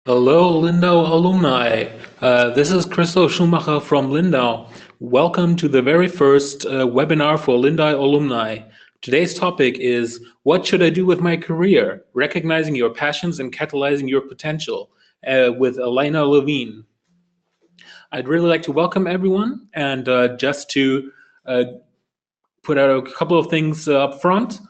Hello, Lindau Alumni. This is Christoph Schumacher from Lindau. Welcome to the very first webinar for Lindau Alumni. Today's topic is What Should I Do with My Career? Recognizing Your Passions and Catalyzing Your Potential with Alaina Levine. I'd really like to welcome everyone and just to uh, put out a couple of things up front.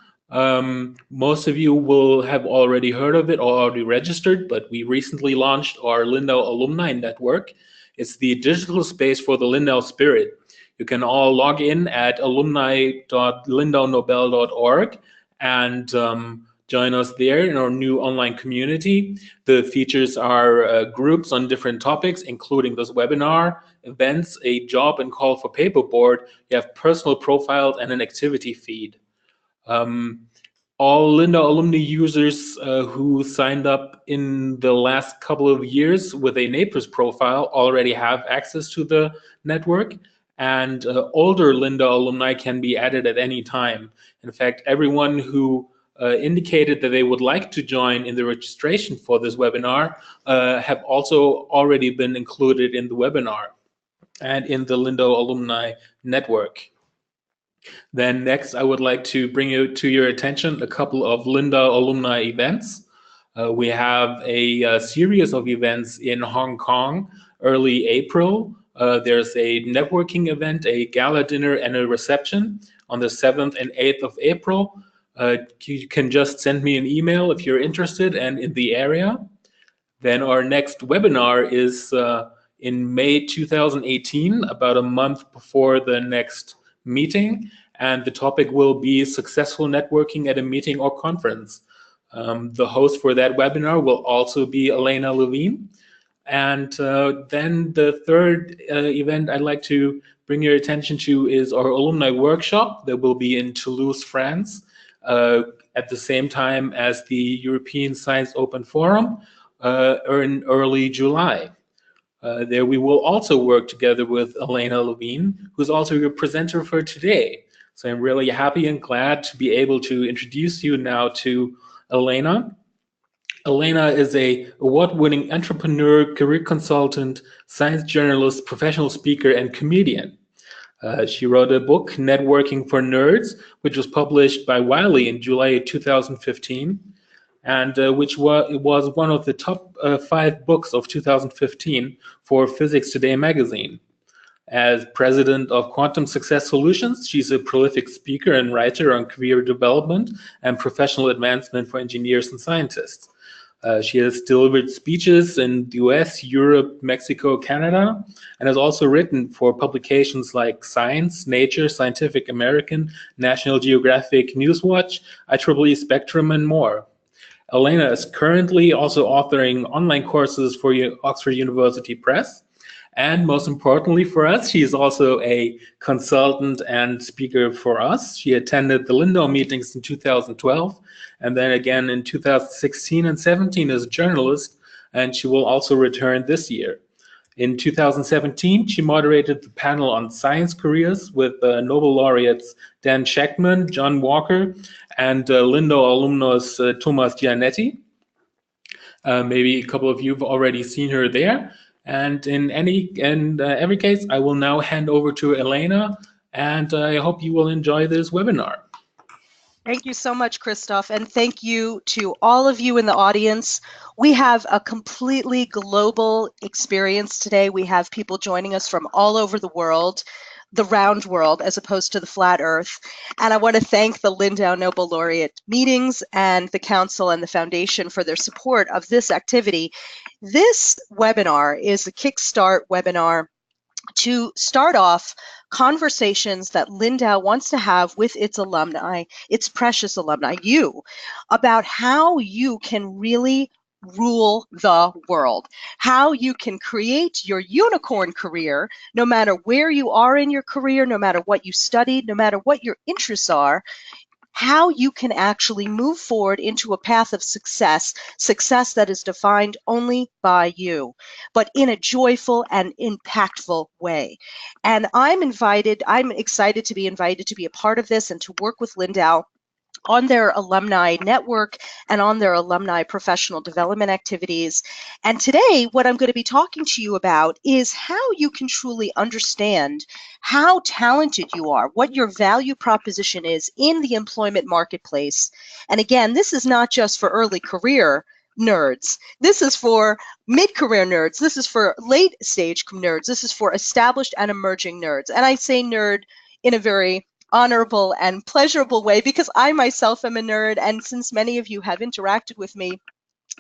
Most of you will have already heard of it or already registered, but we recently launched our Lindau Alumni Network. It's the digital space for the Lindau spirit. You can all log in at alumni.lindaunobel.org and join us there in our new online community. The features are groups on different topics, including this webinar, events, a job and call for paperboard. You have personal profiles and an activity feed. All Lindau alumni users who signed up in the last couple of years with a Naples profile already have access to the network, and older Lindau alumni can be added at any time. In fact, everyone who indicated that they would like to join in the registration for this webinar have also already been included in the webinar and in the Lindau alumni network. Then next, I would like to bring to your attention a couple of Lindau alumni events. We have a series of events in Hong Kong early April. There's a networking event, a gala dinner, and a reception on the 7th and 8th of April. You can just send me an email if you're interested and in the area. Then our next webinar is in May 2018, about a month before the next meeting, and the topic will be successful networking at a meeting or conference. The host for that webinar will also be Alaina Levine. And then the third event I'd like to bring your attention to is our alumni workshop that will be in Toulouse, France, at the same time as the European Science Open Forum in early July. There we will also work together with Alaina Levine, who's also your presenter for today. So I'm really happy and glad to be able to introduce you now to Alaina. Alaina is a award-winning entrepreneur, career consultant, science journalist, professional speaker, and comedian. She wrote a book, Networking for Nerds, which was published by Wiley in July 2015. And which was one of the top 5 books of 2015 for Physics Today magazine. As president of Quantum Success Solutions, she's a prolific speaker and writer on career development and professional advancement for engineers and scientists. She has delivered speeches in the US, Europe, Mexico, Canada, and has also written for publications like Science, Nature, Scientific American, National Geographic, Newswatch, IEEE Spectrum, and more. Alaina is currently also authoring online courses for Oxford University Press. And most importantly for us, she is also a consultant and speaker for us. She attended the Lindau meetings in 2012, and then again in 2016 and 17 as a journalist, and she will also return this year. In 2017, she moderated the panel on science careers with Nobel laureates Dan Shechtman, John Walker, and Lindau alumnus Thomas Giannetti. Maybe a couple of you have already seen her there. And in every case, I will now hand over to Alaina, and I hope you will enjoy this webinar. Thank you so much, Christoph, and thank you to all of you in the audience. We have a completely global experience today. We have people joining us from all over the world, the round world, as opposed to the flat earth. And I want to thank the Lindau Nobel Laureate Meetings and the Council and the Foundation for their support of this activity. This webinar is a Kickstart webinar to start off conversations that Lindau wants to have with its alumni, its precious alumni, you, about how you can really rule the world, how you can create your unicorn career, no matter where you are in your career, no matter what you studied, no matter what your interests are, how you can actually move forward into a path of success that is defined only by you, but in a joyful and impactful way. And I'm excited to be invited to be a part of this and to work with Lindau on their alumni network and on their alumni professional development activities. And today, what I'm going to be talking to you about is how you can truly understand how talented you are, what your value proposition is in the employment marketplace. And again, this is not just for early career nerds. This is for mid-career nerds. This is for late-stage nerds. This is for established and emerging nerds. And I say nerd in a very honorable and pleasurable way because I myself am a nerd, and since many of you have interacted with me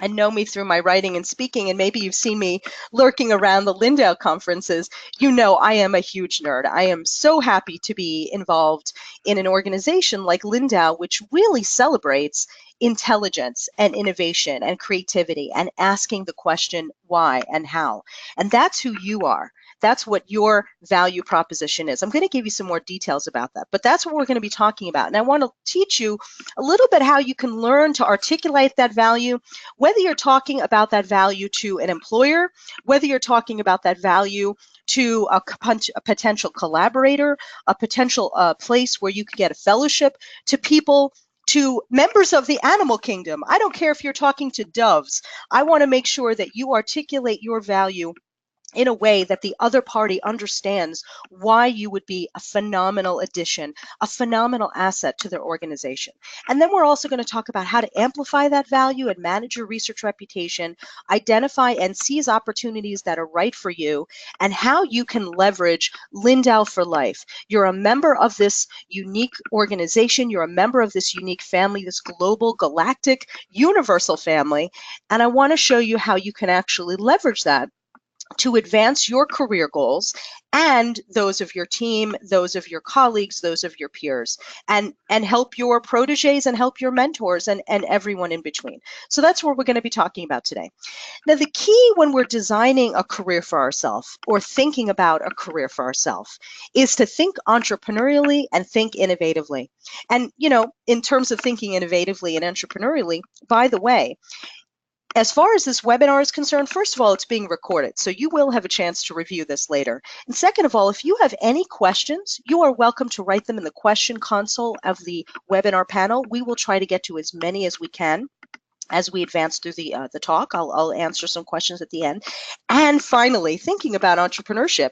and know me through my writing and speaking, and maybe you've seen me lurking around the Lindau conferences, you know I am a huge nerd. I am so happy to be involved in an organization like Lindau, which really celebrates intelligence and innovation and creativity and asking the question why and how. And that's who you are. That's what your value proposition is. I'm going to give you some more details about that, but that's what we're going to be talking about. And I want to teach you a little bit how you can learn to articulate that value, whether you're talking about that value to an employer, whether you're talking about that value to a potential collaborator, a potential place where you could get a fellowship, to people, to members of the animal kingdom. I don't care if you're talking to doves. I want to make sure that you articulate your value in a way that the other party understands why you would be a phenomenal addition, a phenomenal asset to their organization. And then we're also going to talk about how to amplify that value and manage your research reputation, identify and seize opportunities that are right for you, and how you can leverage Lindau for life. You're a member of this unique organization. You're a member of this unique family, this global, galactic, universal family. And I want to show you how you can actually leverage that to advance your career goals and those of your team, those of your colleagues, those of your peers, and help your proteges and help your mentors and everyone in between. So that's what we're going to be talking about today. Now, the key when we're designing a career for ourselves or thinking about a career for ourselves is to think entrepreneurially and think innovatively. And, you know, in terms of thinking innovatively and entrepreneurially, by the way, as far as this webinar is concerned, first of all, it's being recorded, so you will have a chance to review this later. And second of all, if you have any questions, you are welcome to write them in the question console of the webinar panel. We will try to get to as many as we can as we advance through the talk. I'll answer some questions at the end. And finally, thinking about entrepreneurship,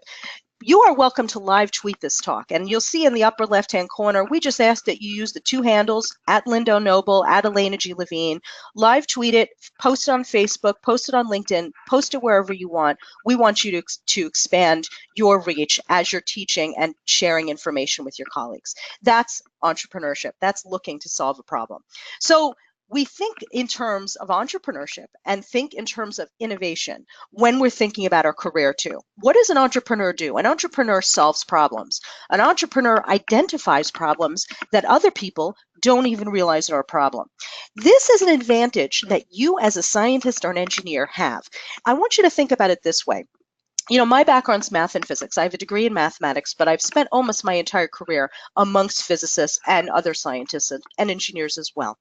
you are welcome to live tweet this talk. And you'll see in the upper left-hand corner, we just ask that you use the two handles, at Lindau Nobel, at Alaina G. Levine. Live tweet it, post it on Facebook, post it on LinkedIn, post it wherever you want. We want you to expand your reach as you're teaching and sharing information with your colleagues. That's entrepreneurship. That's looking to solve a problem. So we think in terms of entrepreneurship and think in terms of innovation when we're thinking about our career too. What does an entrepreneur do? An entrepreneur solves problems. An entrepreneur identifies problems that other people don't even realize are a problem. This is an advantage that you as a scientist or an engineer have. I want you to think about it this way. You know, my background's math and physics. I have a degree in mathematics, but I've spent almost my entire career amongst physicists and other scientists and engineers as well.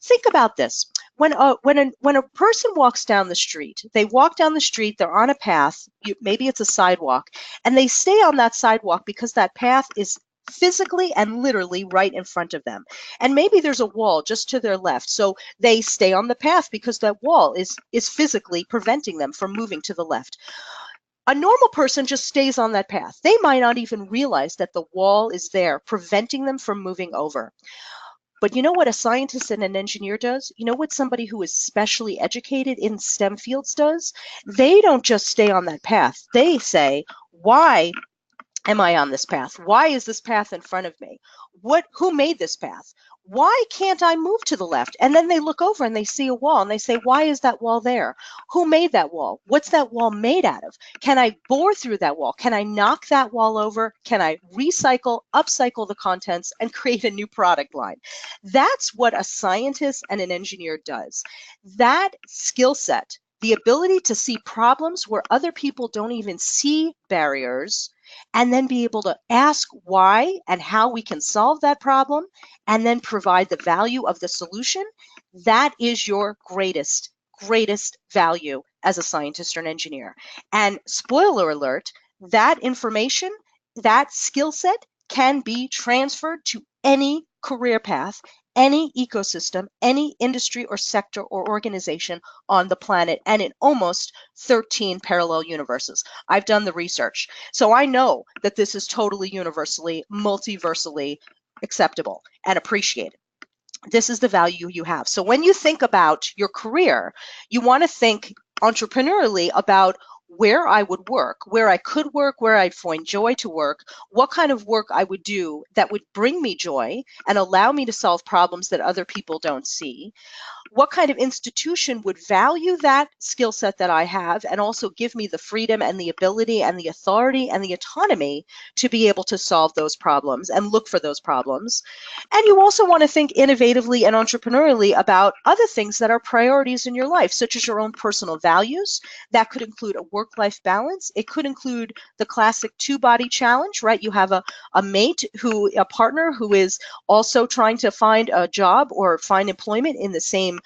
Think about this. When a person walks down the street, they walk down the street, they're on a path, maybe it's a sidewalk, and they stay on that sidewalk because that path is physically and literally right in front of them. And maybe there's a wall just to their left. So they stay on the path because that wall is physically preventing them from moving to the left. A normal person just stays on that path. They might not even realize that the wall is there, preventing them from moving over. But you know what a scientist and an engineer does? You know what somebody who is specially educated in STEM fields does? They don't just stay on that path. They say, why am I on this path? Why is this path in front of me? Who made this path? Why can't I move to the left? And then they look over and they see a wall and they say, why is that wall there? Who made that wall? What's that wall made out of? Can I bore through that wall? Can I knock that wall over? Can I recycle, upcycle the contents and create a new product line? That's what a scientist and an engineer does. That skill set, the ability to see problems where other people don't even see barriers, and then be able to ask why and how we can solve that problem, and then provide the value of the solution, that is your greatest value as a scientist or an engineer. And spoiler alert, that information, that skill set can be transferred to any career path, any ecosystem, any industry or sector or organization on the planet, and in almost 13 parallel universes. I've done the research. So I know that this is totally universally, multiversally acceptable and appreciated. This is the value you have. So when you think about your career, you want to think entrepreneurially about where I would work, where I could work, where I'd find joy to work, what kind of work I would do that would bring me joy and allow me to solve problems that other people don't see. What kind of institution would value that skill set that I have and also give me the freedom and the ability and the authority and the autonomy to be able to solve those problems and look for those problems. And you also want to think innovatively and entrepreneurially about other things that are priorities in your life, such as your own personal values. That could include a work-life balance. It could include the classic two-body challenge, right? You have a partner who is also trying to find a job or find employment in the same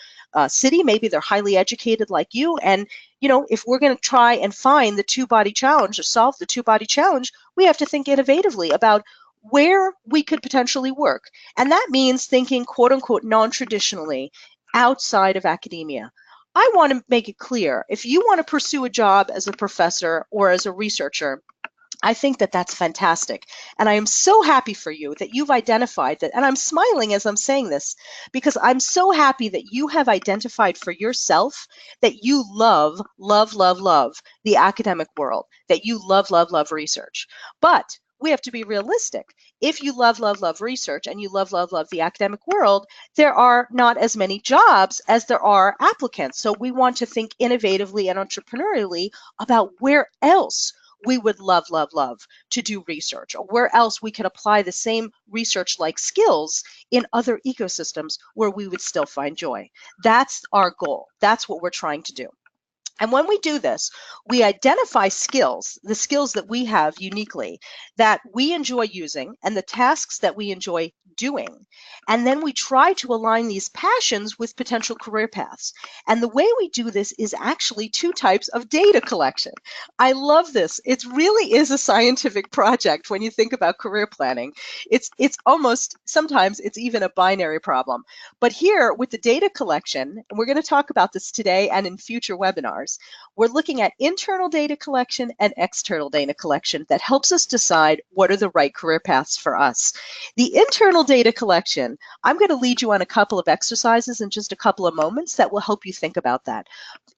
city. Maybe they're highly educated like you. And, if we're going to try and find the two-body challenge or solve the two-body challenge, we have to think innovatively about where we could potentially work. And that means thinking, quote unquote, non-traditionally outside of academia. I want to make it clear, if you want to pursue a job as a professor or as a researcher, I think that that's fantastic. And I am so happy for you that you've identified that. And I'm smiling as I'm saying this because I'm so happy that you have identified for yourself that you love, love, love, love the academic world, that you love, love, love research. But we have to be realistic. If you love, love, love research and you love, love, love the academic world, there are not as many jobs as there are applicants. So we want to think innovatively and entrepreneurially about where else we would love, love, love to do research, or where else we could apply the same research-like skills in other ecosystems where we would still find joy. That's our goal. That's what we're trying to do. And when we do this, we identify skills, the skills that we have uniquely that we enjoy using and the tasks that we enjoy doing. And then we try to align these passions with potential career paths. And the way we do this is actually two types of data collection. I love this. It really is a scientific project when you think about career planning. It's almost, sometimes it's even a binary problem. But here with the data collection, and we're going to talk about this today and in future webinars, we're looking at internal data collection and external data collection that helps us decide what are the right career paths for us. The internal data collection, I'm going to lead you on a couple of exercises in just a couple of moments that will help you think about that.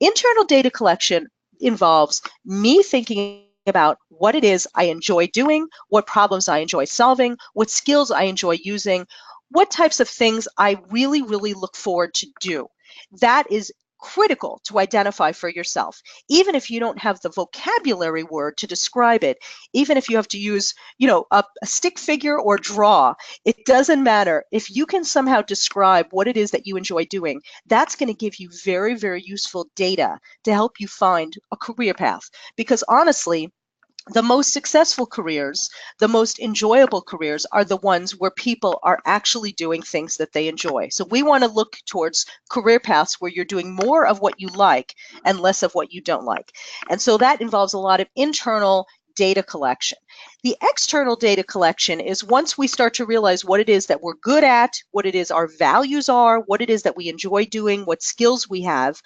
Internal data collection involves me thinking about what it is I enjoy doing, what problems I enjoy solving, what skills I enjoy using, what types of things I really, really look forward to do. That is critical to identify for yourself. Even if you don't have the vocabulary word to describe it, even if you have to use, a stick figure or draw, it doesn't matter. If you can somehow describe what it is that you enjoy doing, that's going to give you very, very useful data to help you find a career path. Because honestly, the most successful careers, the most enjoyable careers are the ones where people are actually doing things that they enjoy. So we want to look towards career paths where you're doing more of what you like and less of what you don't like. And so that involves a lot of internal data collection. The external data collection is once we start to realize what it is that we're good at, what it is our values are, what it is that we enjoy doing, what skills we have.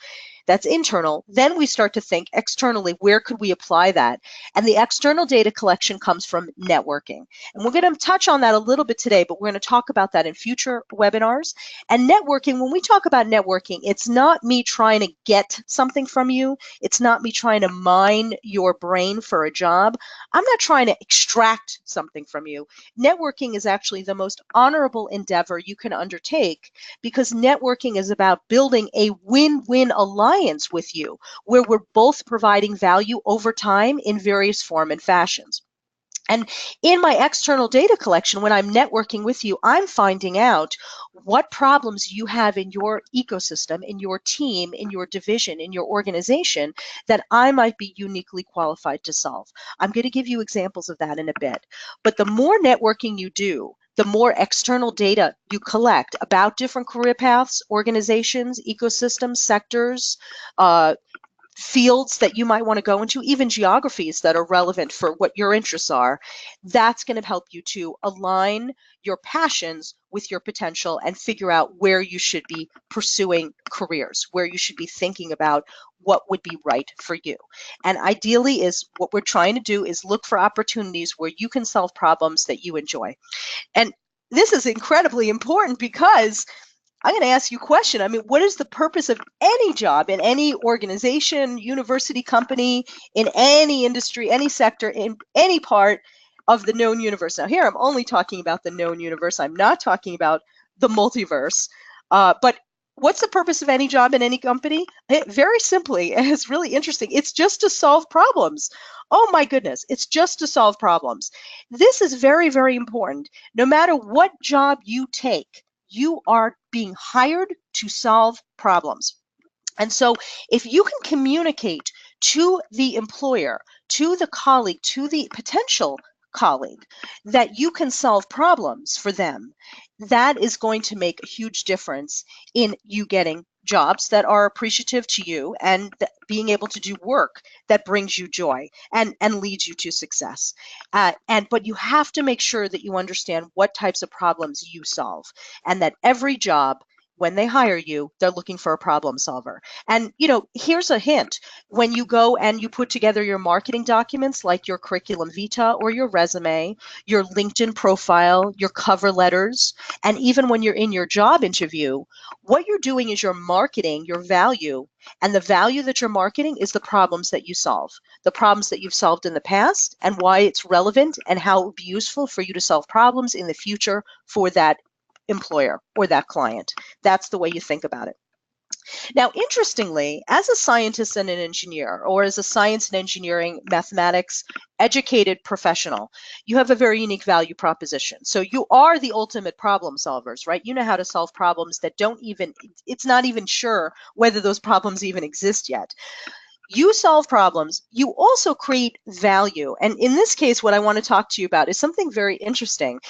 That's internal. Then we start to think externally, where could we apply that? And the external data collection comes from networking. And we're going to touch on that a little bit today, but we're going to talk about that in future webinars. And networking, when we talk about networking, it's not me trying to get something from you. It's not me trying to mine your brain for a job. I'm not trying to extract something from you. Networking is actually the most honorable endeavor you can undertake because networking is about building a win-win alliance with you, where we're both providing value over time in various form and fashions. And in my external data collection, when I'm networking with you, I'm finding out what problems you have in your ecosystem, in your team, in your division, in your organization that I might be uniquely qualified to solve. I'm going to give you examples of that in a bit. But the more networking you do, the more external data you collect about different career paths, organizations, ecosystems, sectors, fields that you might want to go into, even geographies that are relevant for what your interests are. That's going to help you to align your passions with your potential and figure out where you should be pursuing careers, where you should be thinking about what would be right for you. And ideally is what we're trying to do is look for opportunities where you can solve problems that you enjoy. And this is incredibly important because I'm going to ask you a question. I mean, what is the purpose of any job in any organization, university, company, in any industry, any sector, in any part of the known universe? Now, here I'm only talking about the known universe. I'm not talking about the multiverse. But what's the purpose of any job in any company? Very simply, and it's really interesting, it's just to solve problems. Oh my goodness, it's just to solve problems. This is very, very important. No matter what job you take, you are being hired to solve problems. And so if you can communicate to the employer, to the colleague, to the potential colleague, that you can solve problems for them, that is going to make a huge difference in you getting jobs that are appreciative to you and being able to do work that brings you joy and leads you to success. But you have to make sure that you understand what types of problems you solve, and that every job, when they hire you, they're looking for a problem solver. And, here's a hint. When you go and you put together your marketing documents, like your curriculum vitae or your resume, your LinkedIn profile, your cover letters, and even when you're in your job interview, what you're doing is you're marketing your value. And the value that you're marketing is the problems that you solve, the problems that you've solved in the past, and why it's relevant and how it would be useful for you to solve problems in the future for that employer or that client. That's the way you think about it. Now, interestingly, as a scientist and an engineer, or as a science and engineering mathematics educated professional, you have a very unique value proposition. So you are the ultimate problem solvers, right? You know how to solve problems that it's not even sure whether those problems even exist yet. You solve problems, you also create value. And in this case, what I want to talk to you about is something very interesting.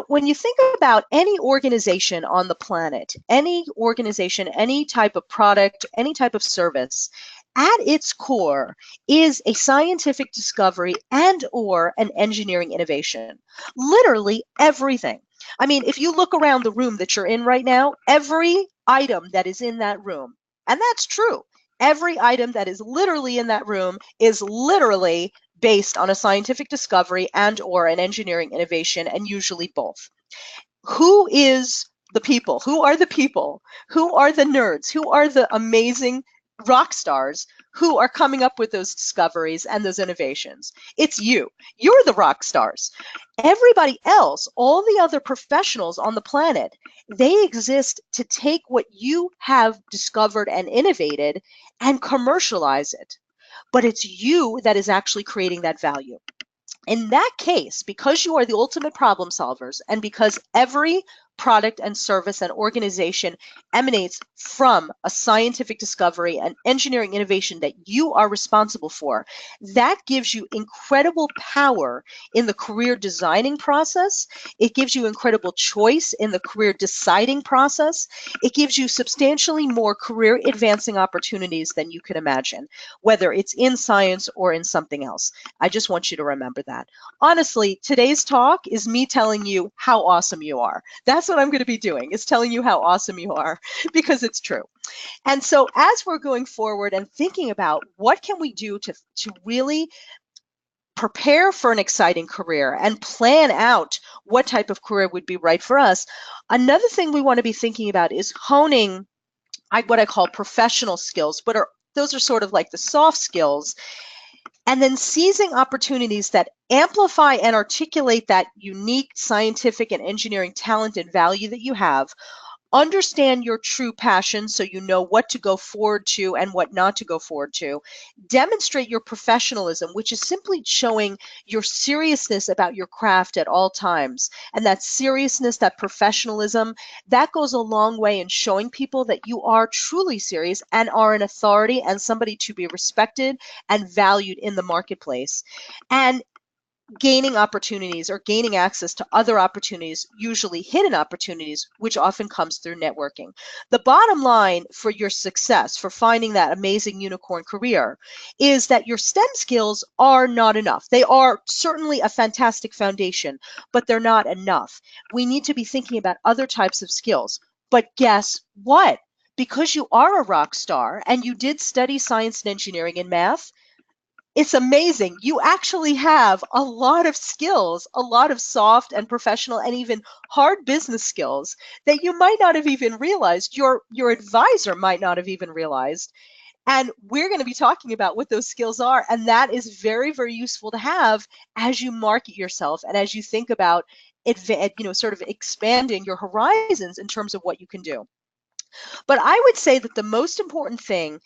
When you think about any organization on the planet, any organization, any type of product, any type of service, at its core is a scientific discovery and or an engineering innovation. Literally everything. I mean, if you look around the room that you're in right now, every item that is in that room, and that's true, every item that is literally in that room is literally based on a scientific discovery and or an engineering innovation, and usually both. Who is the people? Who are the people? Who are the nerds? Who are the amazing rock stars who are coming up with those discoveries and those innovations? It's you. You're the rock stars. Everybody else, all the other professionals on the planet, they exist to take what you have discovered and innovated and commercialize it. But it's you that is actually creating that value. In that case, because you are the ultimate problem solvers, and because every product and service and organization emanates from a scientific discovery and engineering innovation that you are responsible for, that gives you incredible power in the career designing process. It gives you incredible choice in the career deciding process. It gives you substantially more career advancing opportunities than you can imagine, whether it's in science or in something else. I just want you to remember that. Honestly, today's talk is me telling you how awesome you are. That's what I'm going to be doing, is telling you how awesome you are, because it's true. And so as we're going forward and thinking about what can we do to really prepare for an exciting career and plan out what type of career would be right for us, another thing we want to be thinking about is honing what I call professional skills, those are sort of like the soft skills, and then seizing opportunities that amplify and articulate that unique scientific and engineering talent and value that you have. Understand your true passion so you know what to go forward to and what not to go forward to. Demonstrate your professionalism, which is simply showing your seriousness about your craft at all times. And that seriousness, that professionalism, that goes a long way in showing people that you are truly serious and are an authority and somebody to be respected and valued in the marketplace. And gaining opportunities or gaining access to other opportunities, usually hidden opportunities, which often comes through networking. The bottom line for your success, for finding that amazing unicorn career, is that your STEM skills are not enough. They are certainly a fantastic foundation, but they're not enough. We need to be thinking about other types of skills. But guess what? Because you are a rock star and you did study science and engineering and math, it's amazing. You actually have a lot of skills, a lot of soft and professional and even hard business skills that you might not have even realized. Your advisor might not have even realized. And we're going to be talking about what those skills are. And that is very, very useful to have as you market yourself and as you think about sort of expanding your horizons in terms of what you can do. But I would say that the most important thing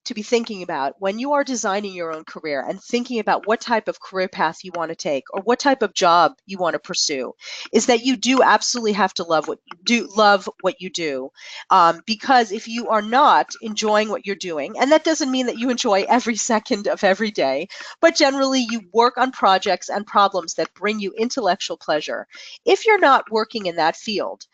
to be thinking about when you are designing your own career and thinking about what type of career path you want to take or what type of job you want to pursue is that you do absolutely have to love what you do, because if you are not enjoying what you're doing, and that doesn't mean that you enjoy every second of every day, but generally you work on projects and problems that bring you intellectual pleasure. If you're not working in that field,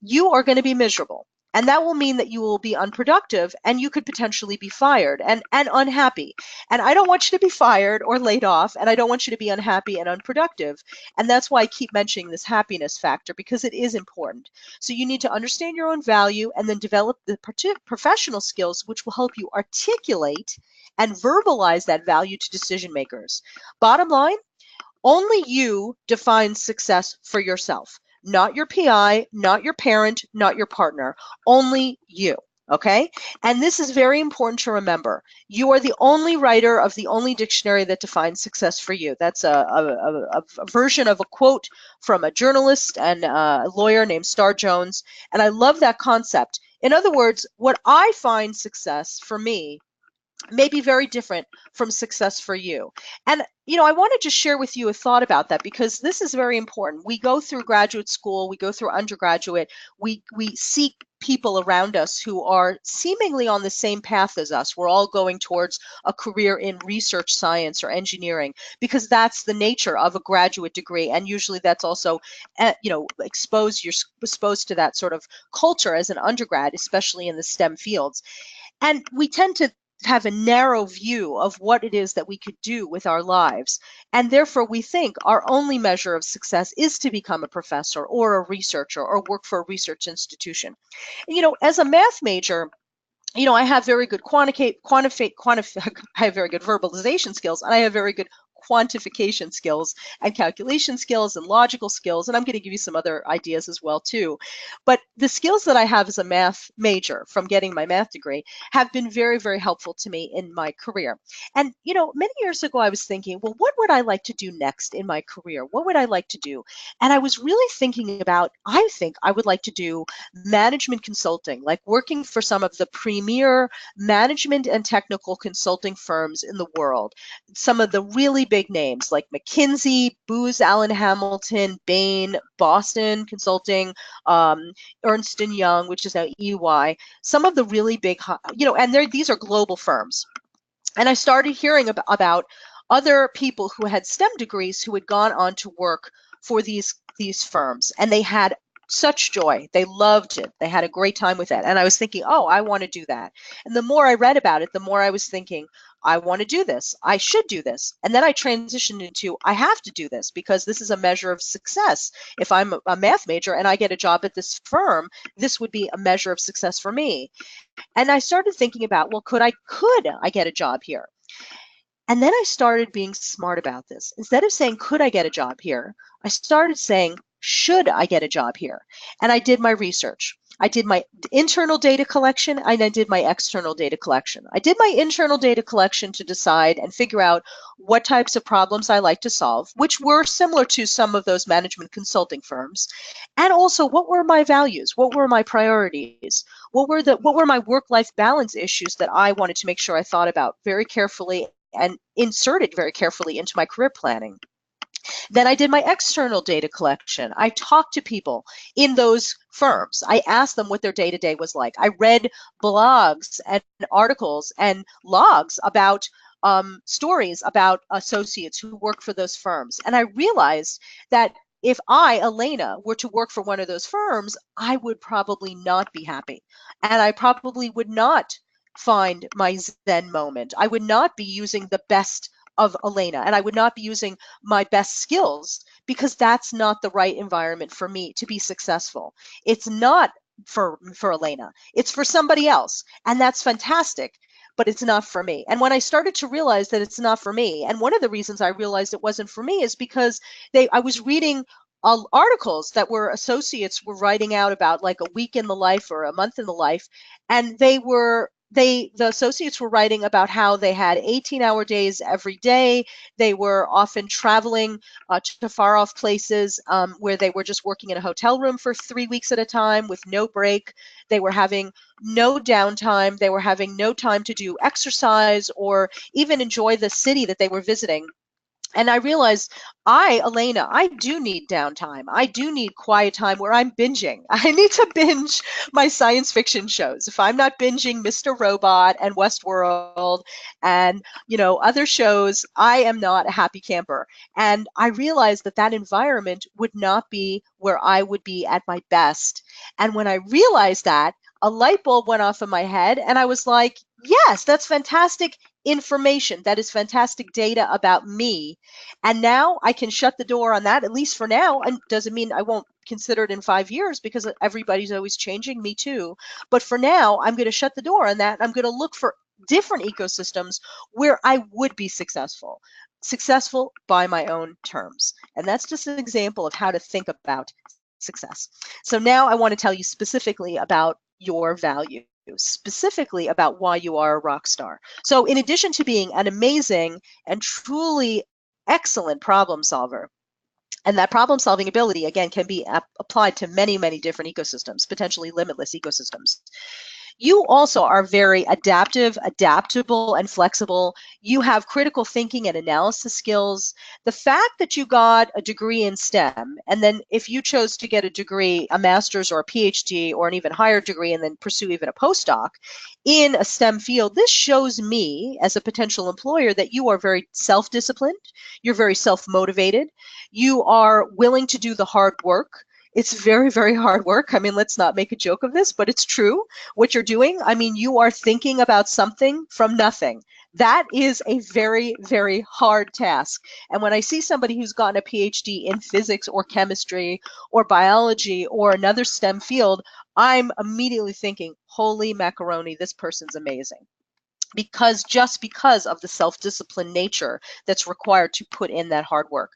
you are going to be miserable. And that will mean that you will be unproductive and you could potentially be fired and unhappy. And I don't want you to be fired or laid off, and I don't want you to be unhappy and unproductive. And that's why I keep mentioning this happiness factor, because it is important. So you need to understand your own value and then develop the professional skills which will help you articulate and verbalize that value to decision makers. Bottom line, only you define success for yourself. Not your PI, not your parent, not your partner, only you. Okay? And this is very important to remember. You are the only writer of the only dictionary that defines success for you. That's a version of a quote from a journalist and a lawyer named Star Jones. And I love that concept. In other words, what I find success for me may be very different from success for you. And, I want to just share with you a thought about that, because this is very important. We go through graduate school, we go through undergraduate, we seek people around us who are seemingly on the same path as us. We're all going towards a career in research science or engineering, because that's the nature of a graduate degree. And usually that's also, you're exposed to that sort of culture as an undergrad, especially in the STEM fields. And we tend to have a narrow view of what it is that we could do with our lives. And therefore, we think our only measure of success is to become a professor or a researcher or work for a research institution. As a math major, I have very good I have very good verbalization skills, and I have very good quantification skills and calculation skills and logical skills. And I'm going to give you some other ideas as well too. But the skills that I have as a math major from getting my math degree have been very, very helpful to me in my career. And, many years ago, I was thinking, well, what would I like to do next in my career? What would I like to do? And I was really thinking about, I think I would like to do management consulting, like working for some of the premier management and technical consulting firms in the world. Some of the really big names like McKinsey, Booz Allen Hamilton, Bain, Boston Consulting, Ernst & Young, which is now EY, some of the really big, and these are global firms. And I started hearing about other people who had STEM degrees who had gone on to work for these firms, and they had such joy. They loved it. They had a great time with it. And I was thinking, oh, I want to do that. And the more I read about it, the more I was thinking, I want to do this. I should do this. And then I transitioned into, I have to do this because this is a measure of success. If I'm a math major and I get a job at this firm, this would be a measure of success for me. And I started thinking about, well, could I get a job here? And then I started being smart about this. Instead of saying, could I get a job here? I started saying, should I get a job here? And I did my research. I did my internal data collection and I did my external data collection. I did my internal data collection to decide and figure out what types of problems I like to solve, which were similar to some of those management consulting firms. And also, what were my values? What were my priorities? What were my work-life balance issues that I wanted to make sure I thought about very carefully and inserted very carefully into my career planning? Then I did my external data collection. I talked to people in those firms. I asked them what their day-to-day was like. I read blogs and articles and logs about stories about associates who work for those firms. And I realized that if I, Alaina, were to work for one of those firms, I would probably not be happy. And I probably would not find my Zen moment. I would not be using the best of Alaina, and I would not be using my best skills, because that's not the right environment for me to be successful. It's not for Alaina. It's for somebody else. And that's fantastic, but it's not for me. And when I started to realize that it's not for me, and one of the reasons I realized it wasn't for me is because I was reading articles that were associates were writing out about, like, a week in the life or a month in the life, and the associates were writing about how they had 18-hour days every day. They were often traveling to far off places where they were just working in a hotel room for 3 weeks at a time with no break. They were having no downtime. They were having no time to do exercise or even enjoy the city that they were visiting. And I realized, Alaina, I do need downtime. I do need quiet time where I'm binging. I need to binge my science fiction shows. If I'm not binging Mr. Robot and Westworld and, other shows, I am not a happy camper. And I realized that that environment would not be where I would be at my best. And when I realized that, a light bulb went off in my head, and I was like, yes, that's fantastic information. That is fantastic data about me. And now I can shut the door on that, at least for now. And doesn't mean I won't consider it in 5 years, because everybody's always changing, me too. But for now, I'm going to shut the door on that. I'm going to look for different ecosystems where I would be successful by my own terms. And that's just an example of how to think about success. So now I want to tell you specifically about your value, specifically about why you are a rock star. So in addition to being an amazing and truly excellent problem solver, and that problem solving ability, again, can be applied to many, many different ecosystems, potentially limitless ecosystems. You also are very adaptable, and flexible. You have critical thinking and analysis skills. The fact that you got a degree in STEM, and then if you chose to get a degree, a master's or a PhD or an even higher degree, and then pursue even a postdoc in a STEM field, this shows me as a potential employer that you are very self-disciplined, you're very self-motivated, you are willing to do the hard work. It's very, very hard work. I mean, let's not make a joke of this, but it's true. What you're doing, I mean, you are thinking about something from nothing. That is a very, very hard task. And when I see somebody who's gotten a PhD in physics or chemistry or biology or another STEM field, I'm immediately thinking, holy macaroni, this person's amazing. Because of the self-disciplined nature that's required to put in that hard work.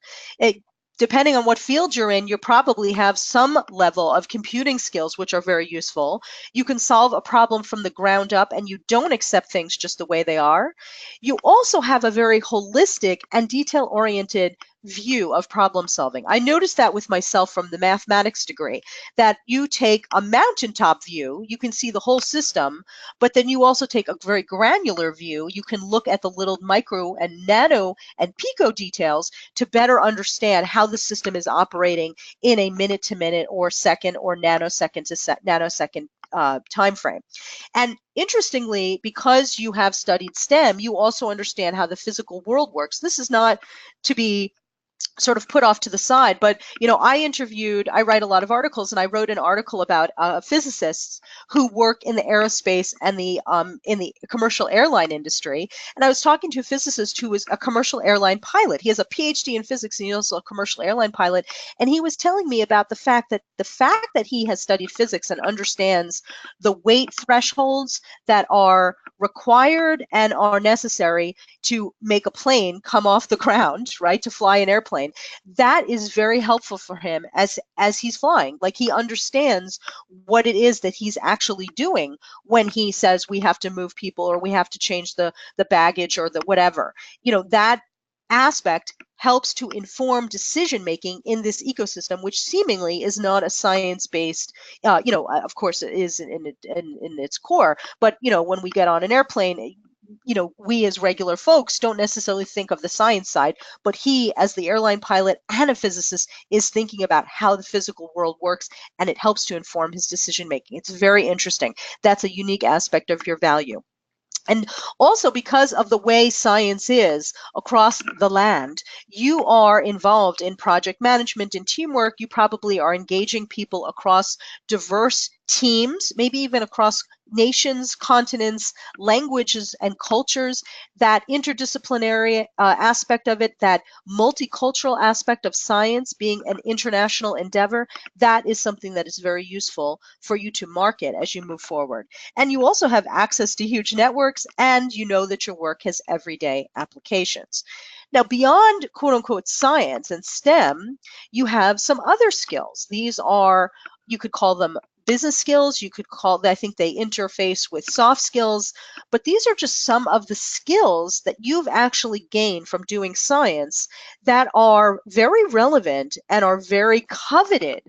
Depending on what field you're in, you probably have some level of computing skills, which are very useful. You can solve a problem from the ground up, and you don't accept things just the way they are. You also have a very holistic and detail-oriented view of problem solving. I noticed that with myself from the mathematics degree, that you take a mountaintop view, you can see the whole system, but then you also take a very granular view. You can look at the little micro and nano and pico details to better understand how the system is operating in a minute-to-minute or second or nanosecond to nanosecond time frame. And interestingly, because you have studied STEM, you also understand how the physical world works. This is not to be sort of put off to the side, but I write a lot of articles, and I wrote an article about physicists who work in the aerospace and in the commercial airline industry. And I was talking to a physicist who was a commercial airline pilot. He has a PhD in physics, and he's also a commercial airline pilot. And he was telling me about the fact that he has studied physics and understands the weight thresholds that are required and are necessary to make a plane come off the ground, right, to fly an airplane. That is very helpful for him as he's flying. Like, he understands what it is that he's actually doing when he says we have to move people or we have to change the baggage or the whatever. That aspect helps to inform decision making in this ecosystem, which seemingly is not a science-based, of course it is in its core, but when we get on an airplane, we as regular folks don't necessarily think of the science side, but he, as the airline pilot and a physicist, is thinking about how the physical world works, and it helps to inform his decision making. It's very interesting. That's a unique aspect of your value. And also, because of the way science is across the land, you are involved in project management and teamwork. You probably are engaging people across diverse teams, maybe even across nations, continents, languages, and cultures. That interdisciplinary aspect of it, that multicultural aspect of science being an international endeavor, that is something that is very useful for you to market as you move forward. And you also have access to huge networks, and you know that your work has everyday applications. Now, beyond quote unquote science and STEM, you have some other skills. These are, you could call them business skills. You could call, I think they interface with soft skills, but these are just some of the skills that you've actually gained from doing science that are very relevant and are very coveted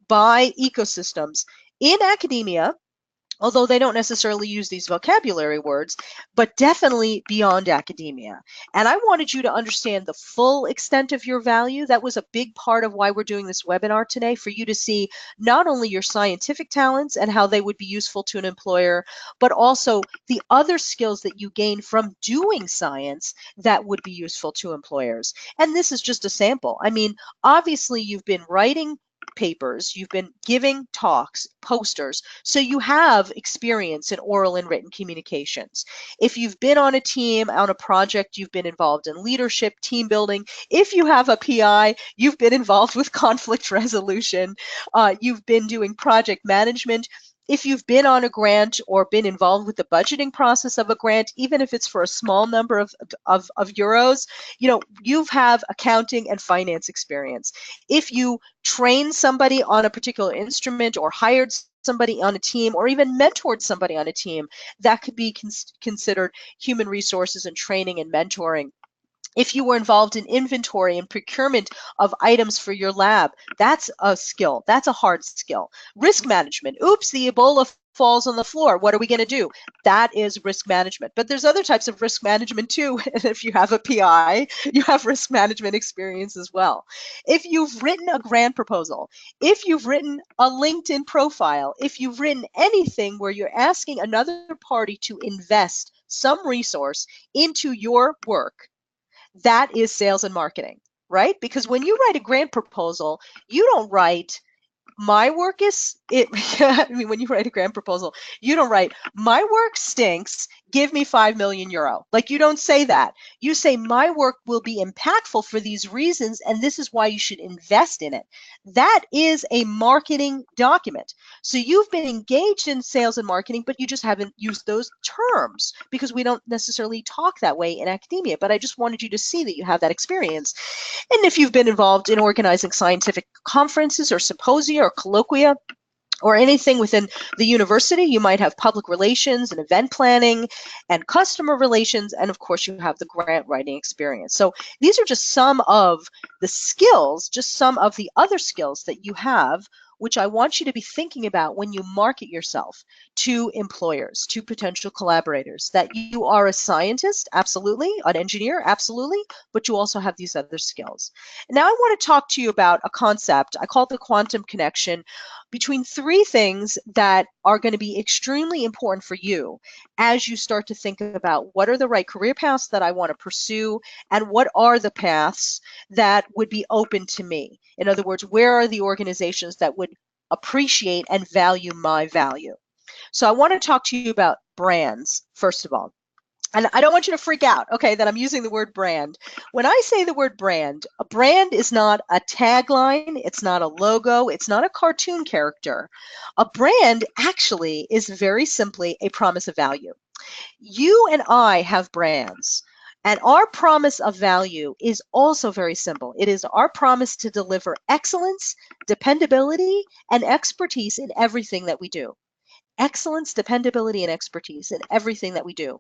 by ecosystems in academia, although they don't necessarily use these vocabulary words, but definitely beyond academia. And I wanted you to understand the full extent of your value. That was a big part of why we're doing this webinar today, for you to see not only your scientific talents and how they would be useful to an employer, but also the other skills that you gain from doing science that would be useful to employers. And this is just a sample. I mean, obviously you've been writing papers, you've been giving talks, posters, so you have experience in oral and written communications. If you've been on a team, on a project, you've been involved in leadership, team building. If you have a PI, you've been involved with conflict resolution. You've been doing project management. If you've been on a grant or been involved with the budgeting process of a grant, even if it's for a small number of euros, you know, you have accounting and finance experience. If you train somebody on a particular instrument or hired somebody on a team or even mentored somebody on a team, that could be considered human resources and training and mentoring. If you were involved in inventory and procurement of items for your lab, that's a skill. That's a hard skill. Risk management. Oops, the Ebola falls on the floor. What are we going to do? That is risk management. But there's other types of risk management too. And if you have a PI, you have risk management experience as well. If you've written a grant proposal, if you've written a LinkedIn profile, if you've written anything where you're asking another party to invest some resource into your work, that is sales and marketing, right? Because when you write a grant proposal, you don't write, my work is it. I mean, when you write a grant proposal, you don't write, my work stinks, give me 5 million euro. Like, you don't say that. You say, my work will be impactful for these reasons, and this is why you should invest in it. That is a marketing document. So you've been engaged in sales and marketing, but you just haven't used those terms because we don't necessarily talk that way in academia. But I just wanted you to see that you have that experience. And if you've been involved in organizing scientific conferences or symposia or colloquia, or anything within the university, you might have public relations and event planning and customer relations, and of course you have the grant writing experience. So these are just some of the skills, just some of the other skills that you have, which I want you to be thinking about when you market yourself to employers, to potential collaborators, that you are a scientist, absolutely, an engineer, absolutely, but you also have these other skills. Now I want to talk to you about a concept, I call it the quantum connection, between three things that are going to be extremely important for you as you start to think about what are the right career paths that I want to pursue and what are the paths that would be open to me. In other words, where are the organizations that would appreciate and value my value? So I want to talk to you about brands, first of all. And I don't want you to freak out, okay, that I'm using the word brand. When I say the word brand, a brand is not a tagline, it's not a logo, it's not a cartoon character. A brand actually is very simply a promise of value. You and I have brands. And our promise of value is also very simple. It is our promise to deliver excellence, dependability, and expertise in everything that we do. Excellence, dependability, and expertise in everything that we do.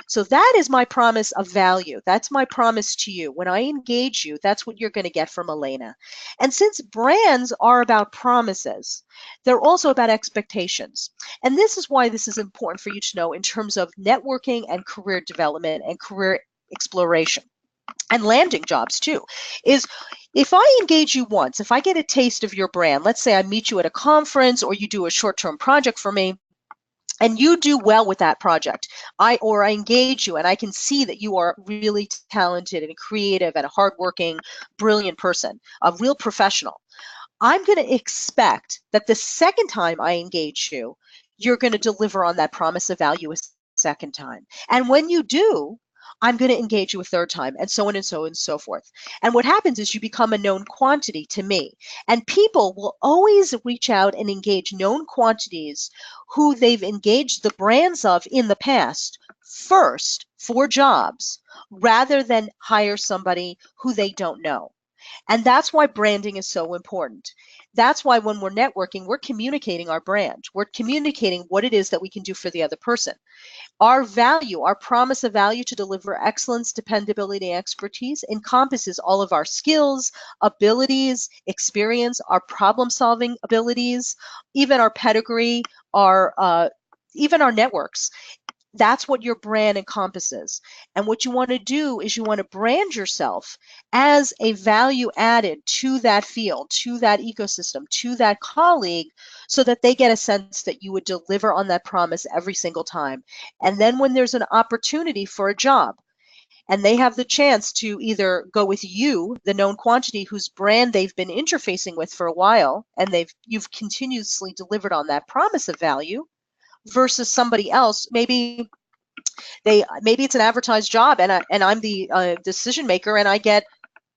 So that is my promise of value. That's my promise to you. When I engage you, that's what you're going to get from Alaina. And since brands are about promises, they're also about expectations. And this is why this is important for you to know in terms of networking and career development and career exploration. And landing jobs too, is if I engage you once, if I get a taste of your brand, let's say I meet you at a conference or you do a short-term project for me, and you do well with that project, I engage you and I can see that you are really talented and creative and a hardworking, brilliant person, a real professional, I'm going to expect that the second time I engage you, you're going to deliver on that promise of value a second time. And when you do, I'm going to engage you a third time, and so on and so on and so forth. And what happens is you become a known quantity to me. And people will always reach out and engage known quantities who they've engaged the brands of in the past first for jobs, rather than hire somebody who they don't know. And that's why branding is so important. That's why when we're networking, we're communicating our brand. We're communicating what it is that we can do for the other person. Our value, our promise of value to deliver excellence, dependability, and expertise encompasses all of our skills, abilities, experience, our problem-solving abilities, even our pedigree, even our networks. That's what your brand encompasses. And what you want to do is you want to brand yourself as a value added to that field, to that ecosystem, to that colleague, so that they get a sense that you would deliver on that promise every single time. And then when there's an opportunity for a job, and they have the chance to either go with you, the known quantity whose brand they've been interfacing with for a while, and you've continuously delivered on that promise of value, versus somebody else. Maybe it's an advertised job, and I'm the decision maker, and I get,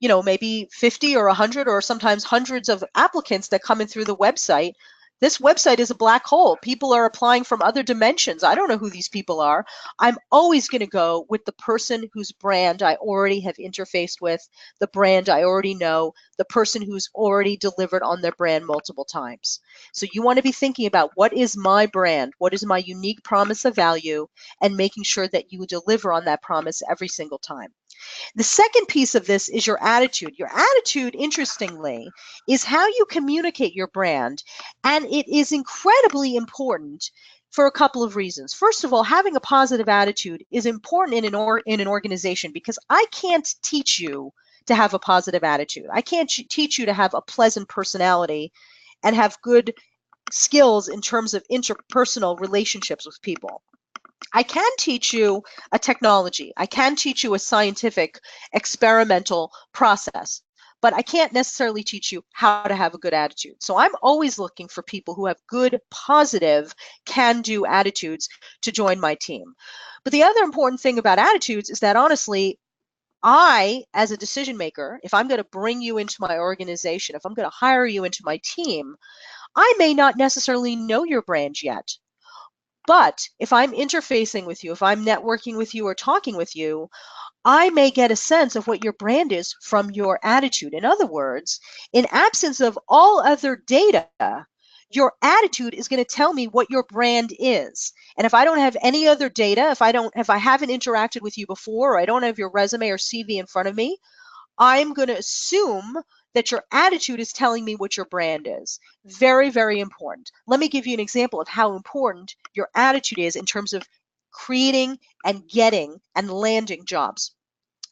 maybe 50 or 100 or sometimes hundreds of applicants that come in through the website. This website is a black hole. People are applying from other dimensions. I don't know who these people are. I'm always going to go with the person whose brand I already have interfaced with, the brand I already know, the person who's already delivered on their brand multiple times. So you want to be thinking about, what is my brand? What is my unique promise of value? And making sure that you deliver on that promise every single time. The second piece of this is your attitude. Your attitude, interestingly, is how you communicate your brand. And it is incredibly important for a couple of reasons. First of all, having a positive attitude is important in an organization, because I can't teach you to have a positive attitude. I can't teach you to have a pleasant personality and have good skills in terms of interpersonal relationships with people. I can teach you a technology. I can teach you a scientific experimental process, but I can't necessarily teach you how to have a good attitude. So I'm always looking for people who have good, positive, can-do attitudes to join my team. But the other important thing about attitudes is that, honestly, I, as a decision maker, if I'm going to bring you into my organization, if I'm going to hire you into my team, I may not necessarily know your brand yet. But if I'm interfacing with you, if I'm networking with you or talking with you, I may get a sense of what your brand is from your attitude. In other words, in absence of all other data, your attitude is going to tell me what your brand is. And if I don't have any other data, if I haven't interacted with you before, or I don't have your resume or CV in front of me, I'm going to assume that your attitude is telling me what your brand is. Very, very important. Let me give you an example of how important your attitude is in terms of creating and getting and landing jobs.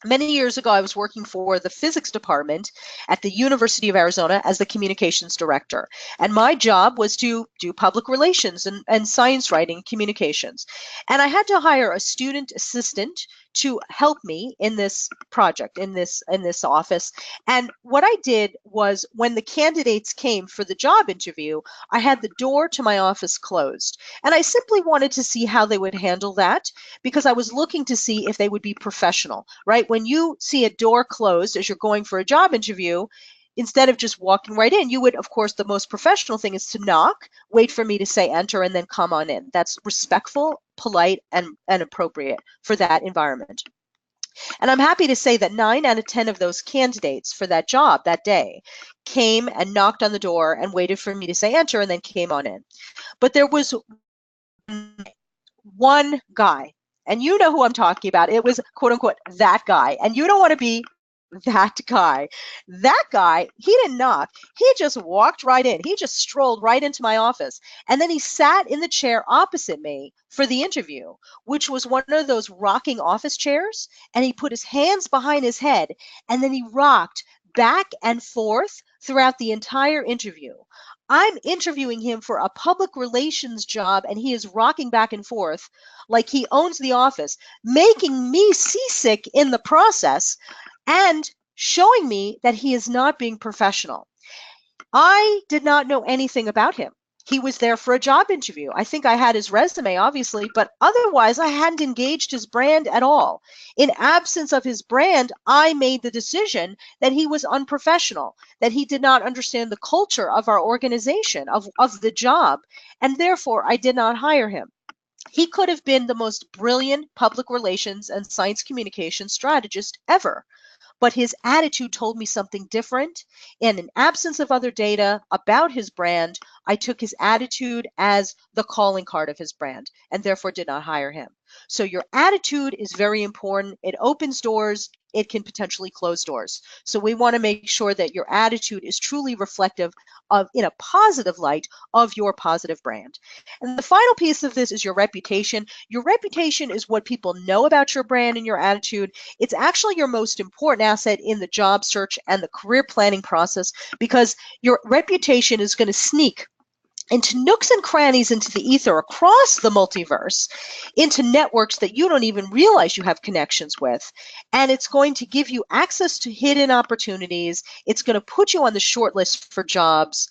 Many years ago, I was working for the physics department at the University of Arizona as the communications director. And my job was to do public relations and science writing communications. And I had to hire a student assistant to help me in this project, in this office. And what I did was, when the candidates came for the job interview, I had the door to my office closed. And I simply wanted to see how they would handle that, because I was looking to see if they would be professional, right? When you see a door closed as you're going for a job interview, instead of just walking right in, you would, of course, the most professional thing is to knock, wait for me to say enter, and then come on in. That's respectful, polite, and appropriate for that environment. And I'm happy to say that 9 out of 10 of those candidates for that job that day came and knocked on the door and waited for me to say enter and then came on in. But there was one guy, and you know who I'm talking about. It was, quote unquote, that guy. And you don't want to be that guy. That guy, he didn't knock. He just walked right in. He just strolled right into my office. And then he sat in the chair opposite me for the interview, which was one of those rocking office chairs. And he put his hands behind his head, and then he rocked back and forth throughout the entire interview. I'm interviewing him for a public relations job, and he is rocking back and forth like he owns the office, making me seasick in the process and showing me that he is not being professional. I did not know anything about him. He was there for a job interview. I think I had his resume, obviously, but otherwise I hadn't engaged his brand at all. In absence of his brand, I made the decision that he was unprofessional, that he did not understand the culture of our organization, of the job, and therefore I did not hire him. He could have been the most brilliant public relations and science communication strategist ever, but his attitude told me something different. And in absence of other data about his brand, I took his attitude as the calling card of his brand and therefore did not hire him. So your attitude is very important. It opens doors. It can potentially close doors. So we want to make sure that your attitude is truly reflective of, in a positive light, of your positive brand. And the final piece of this is your reputation. Your reputation is what people know about your brand and your attitude. It's actually your most important asset in the job search and the career planning process, because your reputation is going to sneak into nooks and crannies into the ether across the multiverse, into networks that you don't even realize you have connections with. And it's going to give you access to hidden opportunities. It's going to put you on the short list for jobs,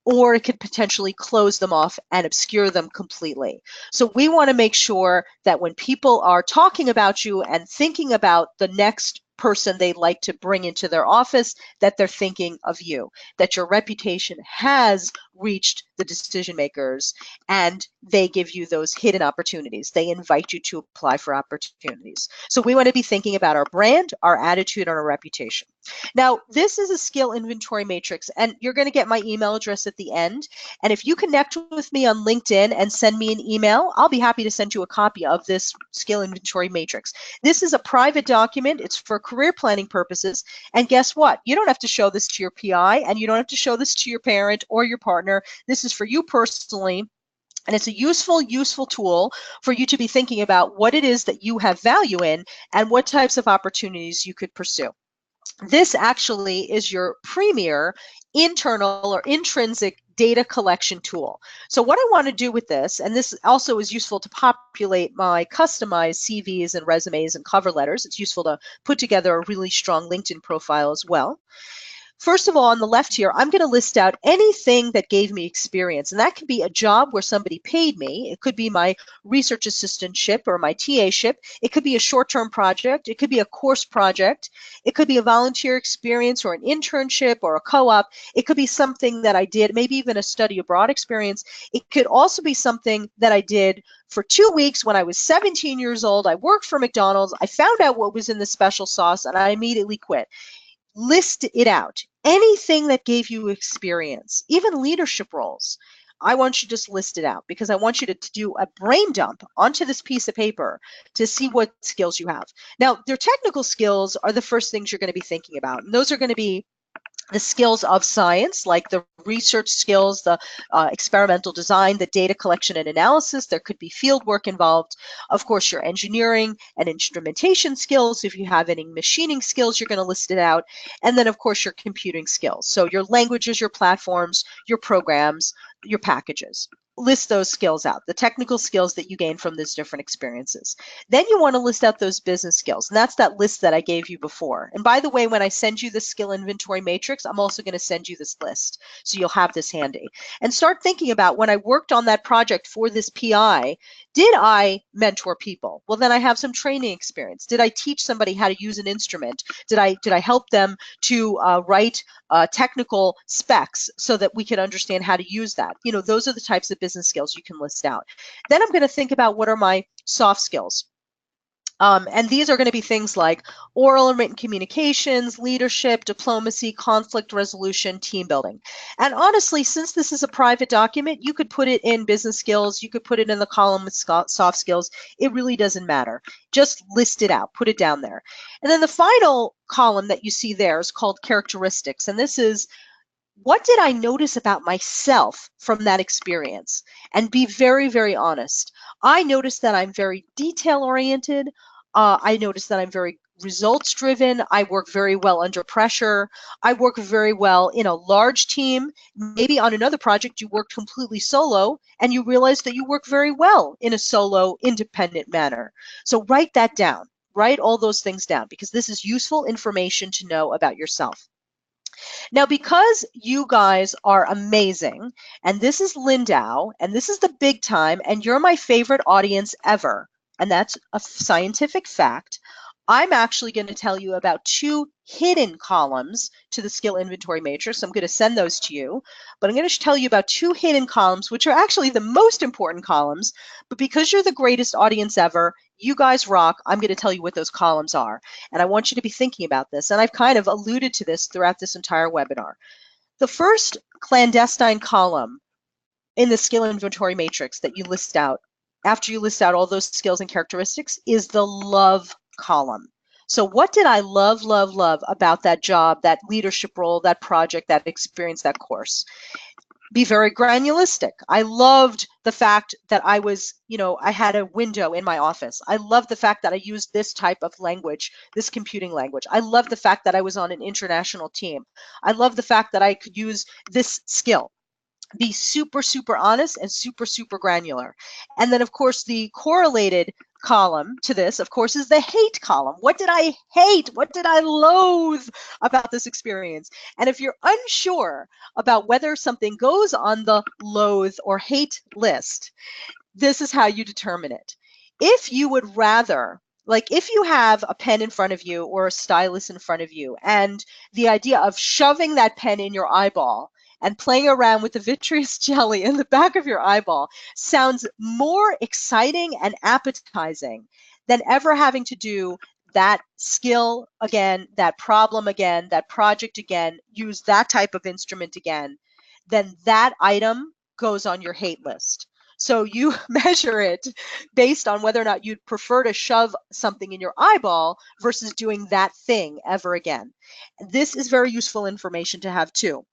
or it could potentially close them off and obscure them completely. So we want to make sure that when people are talking about you and thinking about the next person they'd like to bring into their office, that they're thinking of you, that your reputation has reached the decision makers and they give you those hidden opportunities. They invite you to apply for opportunities. So we want to be thinking about our brand, our attitude, and our reputation. Now, this is a skill inventory matrix, and you're going to get my email address at the end. And if you connect with me on LinkedIn and send me an email, I'll be happy to send you a copy of this skill inventory matrix. This is a private document. It's for career planning purposes. And guess what? You don't have to show this to your PI, and you don't have to show this to your parent or your partner. This is for you personally. And it's a useful tool for you to be thinking about what it is that you have value in and what types of opportunities you could pursue. This actually is your premier internal or intrinsic data collection tool. So what I want to do with this, and this also is useful to populate my customized CVs and resumes and cover letters. It's useful to put together a really strong LinkedIn profile as well. First of all, on the left here, I'm going to list out anything that gave me experience. And that could be a job where somebody paid me. It could be my research assistantship or my TA-ship. It could be a short-term project. It could be a course project. It could be a volunteer experience or an internship or a co-op. It could be something that I did, maybe even a study abroad experience. It could also be something that I did for 2 weeks when I was 17 years old. I worked for McDonald's. I found out what was in the special sauce and I immediately quit. List it out. Anything that gave you experience, even leadership roles, I want you to just list it out because I want you to do a brain dump onto this piece of paper to see what skills you have. Now, their technical skills are the first things you're going to be thinking about. And those are going to be the skills of science, like the research skills, the experimental design, the data collection and analysis. There could be field work involved. Of course, your engineering and instrumentation skills. If you have any machining skills, you're going to list it out. And then, of course, your computing skills. So your languages, your platforms, your programs, your packages. List those skills out, the technical skills that you gain from those different experiences. Then you want to list out those business skills, and that's that list that I gave you before. And by the way, when I send you the skill inventory matrix, I'm also going to send you this list, so you'll have this handy. And start thinking about, when I worked on that project for this PI, did I mentor people? Well, then I have some training experience. Did I teach somebody how to use an instrument? Did I help them to write technical specs so that we could understand how to use that? You know, those are the types of business skills you can list out. Then I'm going to think about, what are my soft skills? And these are going to be things like oral and written communications, leadership, diplomacy, conflict resolution, team building. And honestly, since this is a private document, you could put it in business skills, you could put it in the column with soft skills. It really doesn't matter. Just list it out, put it down there. And then the final column that you see there is called characteristics. And this is, what did I notice about myself from that experience? And be very, very honest. I noticed that I'm very detail-oriented. I noticed that I'm very results driven. I work very well under pressure. I work very well in a large team. Maybe on another project you worked completely solo and you realize that you work very well in a solo, independent manner. So write that down. Write all those things down because this is useful information to know about yourself. Now, because you guys are amazing, and this is Lindau, and this is the big time, and you're my favorite audience ever, and that's a scientific fact, I'm actually going to tell you about 2 hidden columns to the skill inventory matrix. I'm going to send those to you, but I'm going to tell you about 2 hidden columns, which are actually the most important columns, but because you're the greatest audience ever, you guys rock, I'm going to tell you what those columns are. And I want you to be thinking about this. And I've kind of alluded to this throughout this entire webinar. The first clandestine column in the skill inventory matrix that you list out, after you list out all those skills and characteristics, is the love column. So what did I love about that job, that leadership role, that project, that experience, that course? Be very granulistic. I loved the fact that I was, I had a window in my office. I loved the fact that I used this type of language, this computing language. I loved the fact that I was on an international team. I love the fact that I could use this skill. Be super, super honest and super, super granular. And then, of course, the correlated column to this, of course, is the hate column. What did I hate? What did I loathe about this experience? And if you're unsure about whether something goes on the loathe or hate list, this is how you determine it. If you would rather, like if you have a pen in front of you or a stylus in front of you, and the idea of shoving that pen in your eyeball and playing around with the vitreous jelly in the back of your eyeball sounds more exciting and appetizing than ever having to do that skill again, that problem again, that project again, use that type of instrument again, then that item goes on your hate list. So you measure it based on whether or not you'd prefer to shove something in your eyeball versus doing that thing ever again. This is very useful information to have too.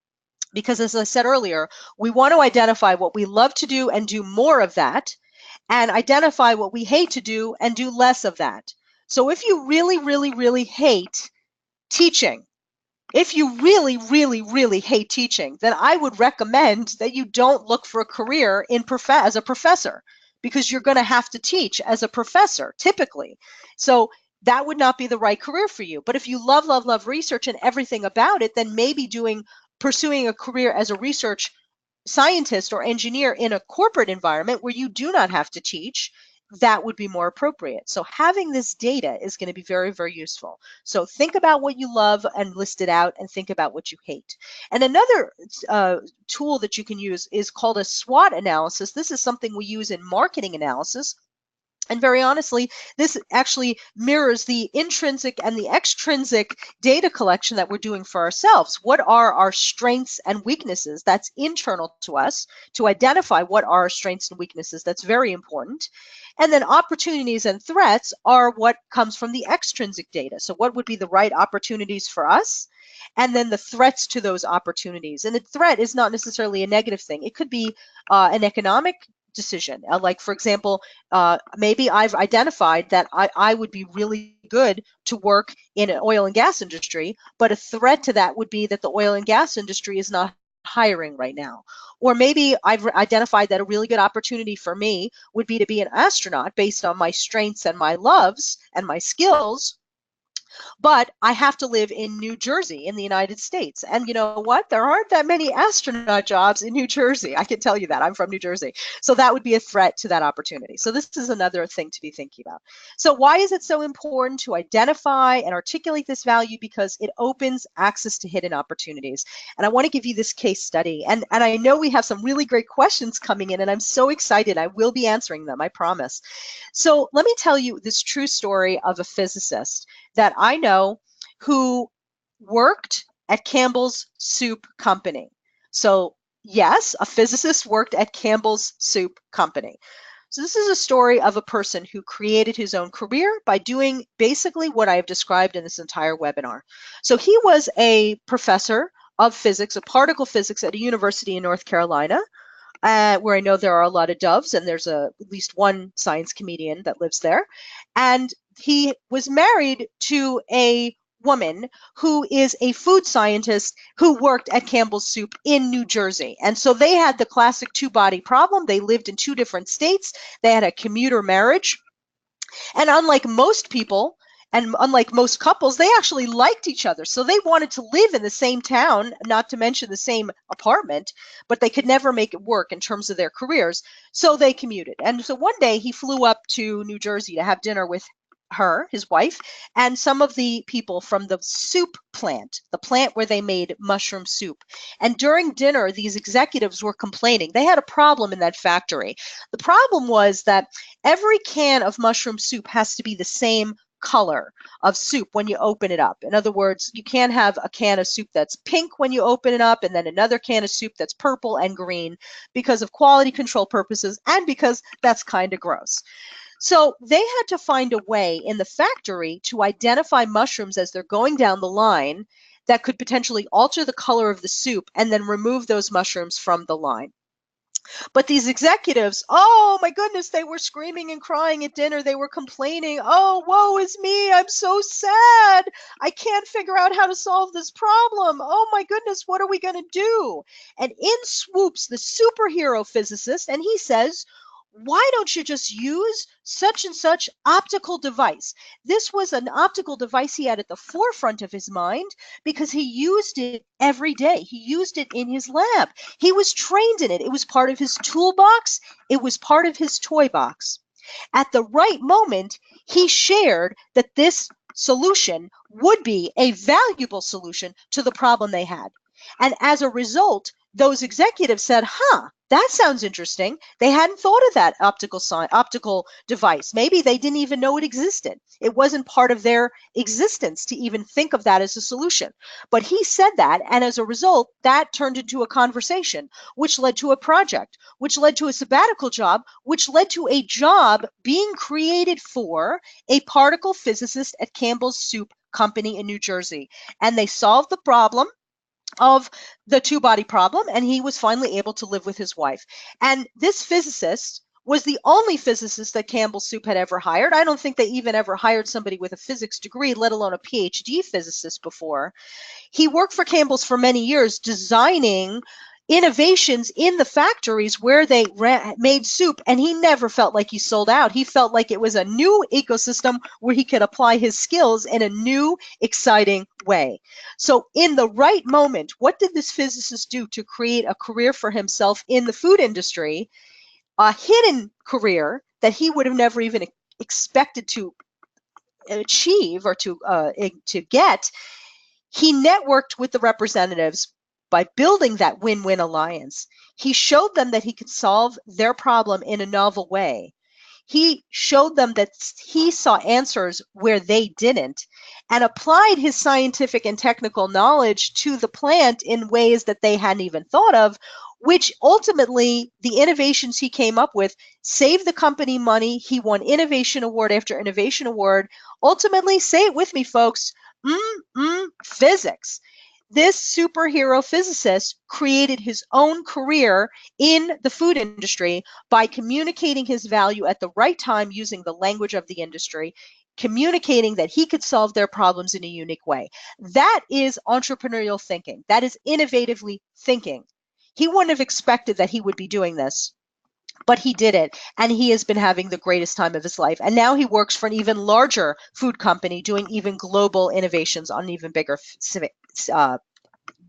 Because as I said earlier, we want to identify what we love to do and do more of that, and identify what we hate to do and do less of that. So if you really, really, really hate teaching, if you really, really, really hate teaching, then I would recommend that you don't look for a career as a professor, because you're going to have to teach as a professor, typically. So that would not be the right career for you. But if you love, love, love research and everything about it, then maybe pursuing a career as a research scientist or engineer in a corporate environment where you do not have to teach, that would be more appropriate. So having this data is going to be very, very useful. So think about what you love and list it out, and think about what you hate. And another tool that you can use is called a SWOT analysis. This is something we use in marketing analysis. And very honestly, this actually mirrors the intrinsic and the extrinsic data collection that we're doing for ourselves. What are our strengths and weaknesses? That's internal to us, to identify what are our strengths and weaknesses. That's very important. And then opportunities and threats are what comes from the extrinsic data. So what would be the right opportunities for us? And then the threats to those opportunities. And the threat is not necessarily a negative thing. It could be an economic decision. Like, for example, maybe I've identified that I would be really good to work in an oil and gas industry, but a threat to that would be that the oil and gas industry is not hiring right now. Or maybe I've identified that a really good opportunity for me would be to be an astronaut based on my strengths and my loves and my skills. But I have to live in New Jersey in the United States. And you know what? There aren't that many astronaut jobs in New Jersey. I can tell you that. I'm from New Jersey. So that would be a threat to that opportunity. So this is another thing to be thinking about. So why is it so important to identify and articulate this value? Because it opens access to hidden opportunities. And I want to give you this case study. And I know we have some really great questions coming in, and I'm so excited. I will be answering them, I promise. So let me tell you this true story of a physicist that I know who worked at Campbell's Soup Company. So yes, a physicist worked at Campbell's Soup Company. So this is a story of a person who created his own career by doing basically what I have described in this entire webinar. So he was a professor of physics, of particle physics at a university in North Carolina, where I know there are a lot of doves, and there's at least one science comedian that lives there. And he was married to a woman who is a food scientist who worked at Campbell's Soup in New Jersey. And so they had the classic two-body problem. They lived in two different states. They had a commuter marriage. And unlike most people, and unlike most couples, they actually liked each other. So they wanted to live in the same town, not to mention the same apartment, but they could never make it work in terms of their careers. So they commuted. And so one day he flew up to New Jersey to have dinner with her, his wife, and some of the people from the soup plant, the plant where they made mushroom soup. And during dinner, these executives were complaining. They had a problem in that factory. The problem was that every can of mushroom soup has to be the same color of soup when you open it up. In other words, you can't have a can of soup that's pink when you open it up and then another can of soup that's purple and green because of quality control purposes and because that's kind of gross. So they had to find a way in the factory to identify mushrooms as they're going down the line that could potentially alter the color of the soup and then remove those mushrooms from the line. But these executives, oh my goodness, they were screaming and crying at dinner. They were complaining, oh, woe is me. I'm so sad. I can't figure out how to solve this problem. Oh my goodness, what are we going to do? And in swoops the superhero physicist, and he says, why don't you just use such and such optical device? This was an optical device he had at the forefront of his mind because he used it every day. He used it in his lab. He was trained in it. It was part of his toolbox. It was part of his toy box. At the right moment, he shared that this solution would be a valuable solution to the problem they had. And as a result, those executives said, that sounds interesting. They hadn't thought of that optical device. Maybe they didn't even know it existed. It wasn't part of their existence to even think of that as a solution. But he said that, and as a result, that turned into a conversation, which led to a project, which led to a sabbatical job, which led to a job being created for a particle physicist at Campbell's Soup Company in New Jersey. And they solved the problem of the two-body problem, and he was finally able to live with his wife. And this physicist was the only physicist that Campbell's Soup had ever hired. I don't think they even ever hired somebody with a physics degree, let alone a PhD physicist before. He worked for Campbell's for many years, designing innovations in the factories where they made soup, and he never felt like he sold out. He felt like it was a new ecosystem where he could apply his skills in a new, exciting way. So in the right moment, what did this physicist do to create a career for himself in the food industry, a hidden career that he would have never even expected to achieve or to get? He networked with the representatives by building that win-win alliance. He showed them that he could solve their problem in a novel way. He showed them that he saw answers where they didn't and applied his scientific and technical knowledge to the plant in ways that they hadn't even thought of, which ultimately the innovations he came up with saved the company money. He won innovation award after innovation award. Ultimately, say it with me, folks, physics. This superhero physicist created his own career in the food industry by communicating his value at the right time using the language of the industry, communicating that he could solve their problems in a unique way. That is entrepreneurial thinking. That is innovatively thinking. He wouldn't have expected that he would be doing this, but he did it, and he has been having the greatest time of his life. And now he works for an even larger food company doing even global innovations on an even bigger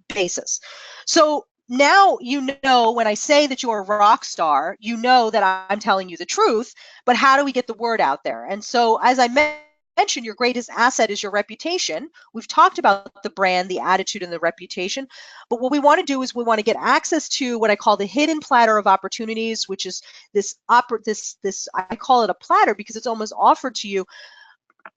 basis. So now you know when I say that you're a rock star, you know that I'm telling you the truth, but how do we get the word out there? And so as I mentioned, your greatest asset is your reputation. We've talked about the brand, the attitude, and the reputation. But what we want to do is we want to get access to what I call the hidden platter of opportunities, which is this I call it a platter because it's almost offered to you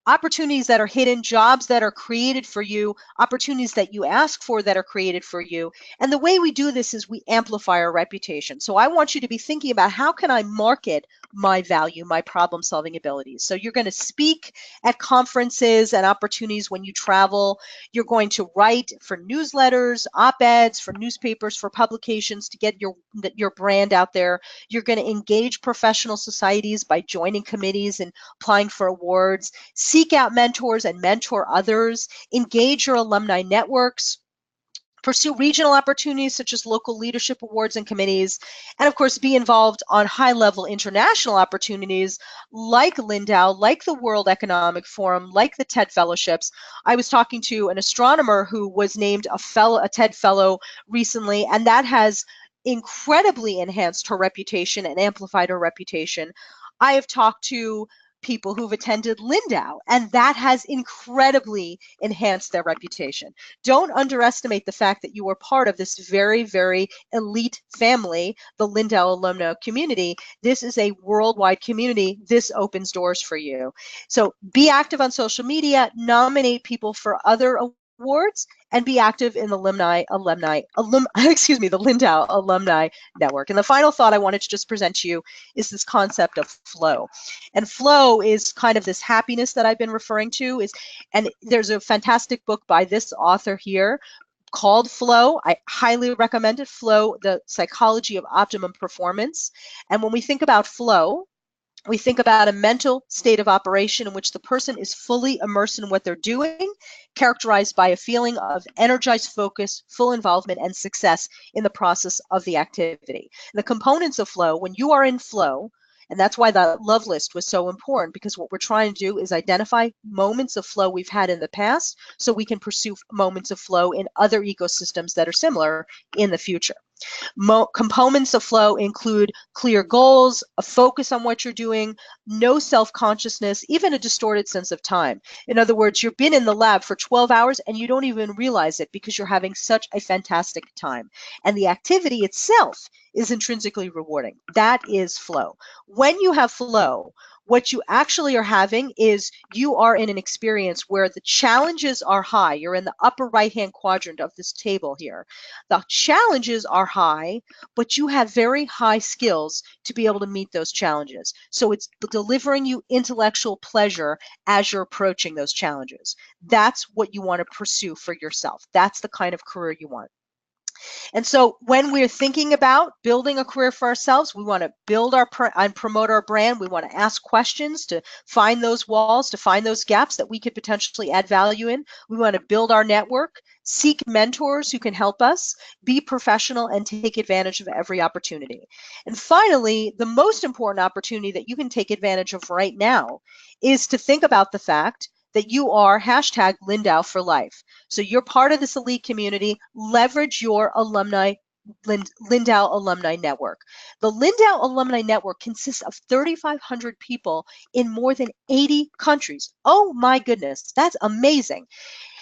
opportunities that are hidden, jobs that are created for you, opportunities that you ask for that are created for you. And the way we do this is we amplify our reputation. So I want you to be thinking about, how can I market my value, my problem solving abilities? So you're going to speak at conferences and opportunities when you travel. You're going to write for newsletters, op-eds, for newspapers, for publications to get your brand out there. You're going to engage professional societies by joining committees and applying for awards. Seek out mentors and mentor others. Engage your alumni networks. Pursue regional opportunities such as local leadership awards and committees, and of course be involved on high-level international opportunities like Lindau, like the World Economic Forum, like the TED Fellowships. I was talking to an astronomer who was named a TED Fellow recently, and that has incredibly enhanced her reputation and amplified her reputation. I have talked to people who've attended Lindau, and that has incredibly enhanced their reputation. Don't underestimate the fact that you are part of this very, very elite family, the Lindau alumni community. This is a worldwide community. This opens doors for you. So be active on social media, nominate people for other awards, and be active in the the Lindau Alumni Network. And the final thought I wanted to just present to you is this concept of flow. And flow is kind of this happiness that I've been referring to. And there's a fantastic book by this author here called Flow. I highly recommend it. Flow, The Psychology of Optimum Performance. And when we think about flow, we think about a mental state of operation in which the person is fully immersed in what they're doing, characterized by a feeling of energized focus, full involvement, and success in the process of the activity. The components of flow, when you are in flow, and that's why the love list was so important, because what we're trying to do is identify moments of flow we've had in the past so we can pursue moments of flow in other ecosystems that are similar in the future. Components of flow include clear goals, a focus on what you're doing, no self-consciousness, even a distorted sense of time. In other words, you've been in the lab for 12 hours and you don't even realize it because you're having such a fantastic time. And the activity itself is intrinsically rewarding. That is flow. When you have flow, what you actually are having is you are in an experience where the challenges are high. You're in the upper right-hand quadrant of this table here. The challenges are high, but you have very high skills to be able to meet those challenges. So it's delivering you intellectual pleasure as you're approaching those challenges. That's what you want to pursue for yourself. That's the kind of career you want. And so when we're thinking about building a career for ourselves, we want to build and promote our brand. We want to ask questions to find those walls, to find those gaps that we could potentially add value in. We want to build our network, seek mentors who can help us, be professional, and take advantage of every opportunity. And finally, the most important opportunity that you can take advantage of right now is to think about the fact that you are hashtag Lindau for life. So you're part of this elite community. Leverage your alumni, Lindau Alumni Network. The Lindau Alumni Network consists of 3,500 people in more than 80 countries. Oh my goodness, that's amazing.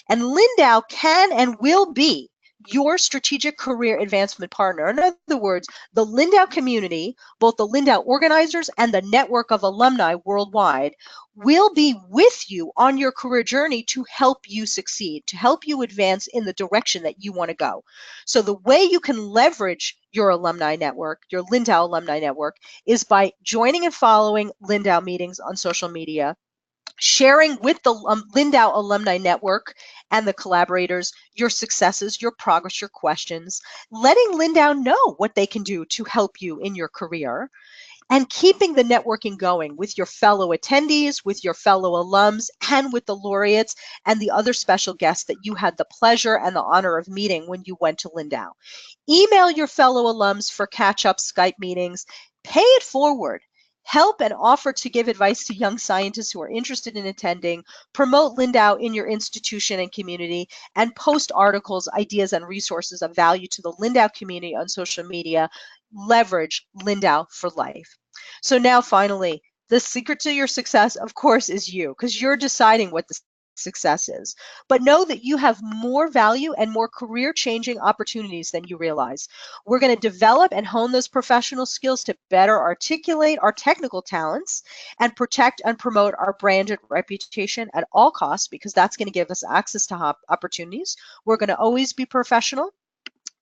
And Lindau can and will be your strategic career advancement partner. In other words, the Lindau community, both the Lindau organizers and the network of alumni worldwide, will be with you on your career journey to help you succeed, to help you advance in the direction that you want to go. So the way you can leverage your alumni network, your Lindau alumni network, is by joining and following Lindau meetings on social media, sharing with the Lindau Alumni Network and the collaborators your successes, your progress, your questions, letting Lindau know what they can do to help you in your career, and keeping the networking going with your fellow attendees, with your fellow alums, and with the laureates and the other special guests that you had the pleasure and the honor of meeting when you went to Lindau. Email your fellow alums for catch-up Skype meetings. Pay it forward. Help and offer to give advice to young scientists who are interested in attending, promote Lindau in your institution and community, and post articles, ideas, and resources of value to the Lindau community on social media. Leverage Lindau for life. So now finally, the secret to your success, of course, is you, because you're deciding what the success is. But know that you have more value and more career-changing opportunities than you realize. We're going to develop and hone those professional skills to better articulate our technical talents and protect and promote our brand and reputation at all costs, because that's going to give us access to opportunities. We're going to always be professional.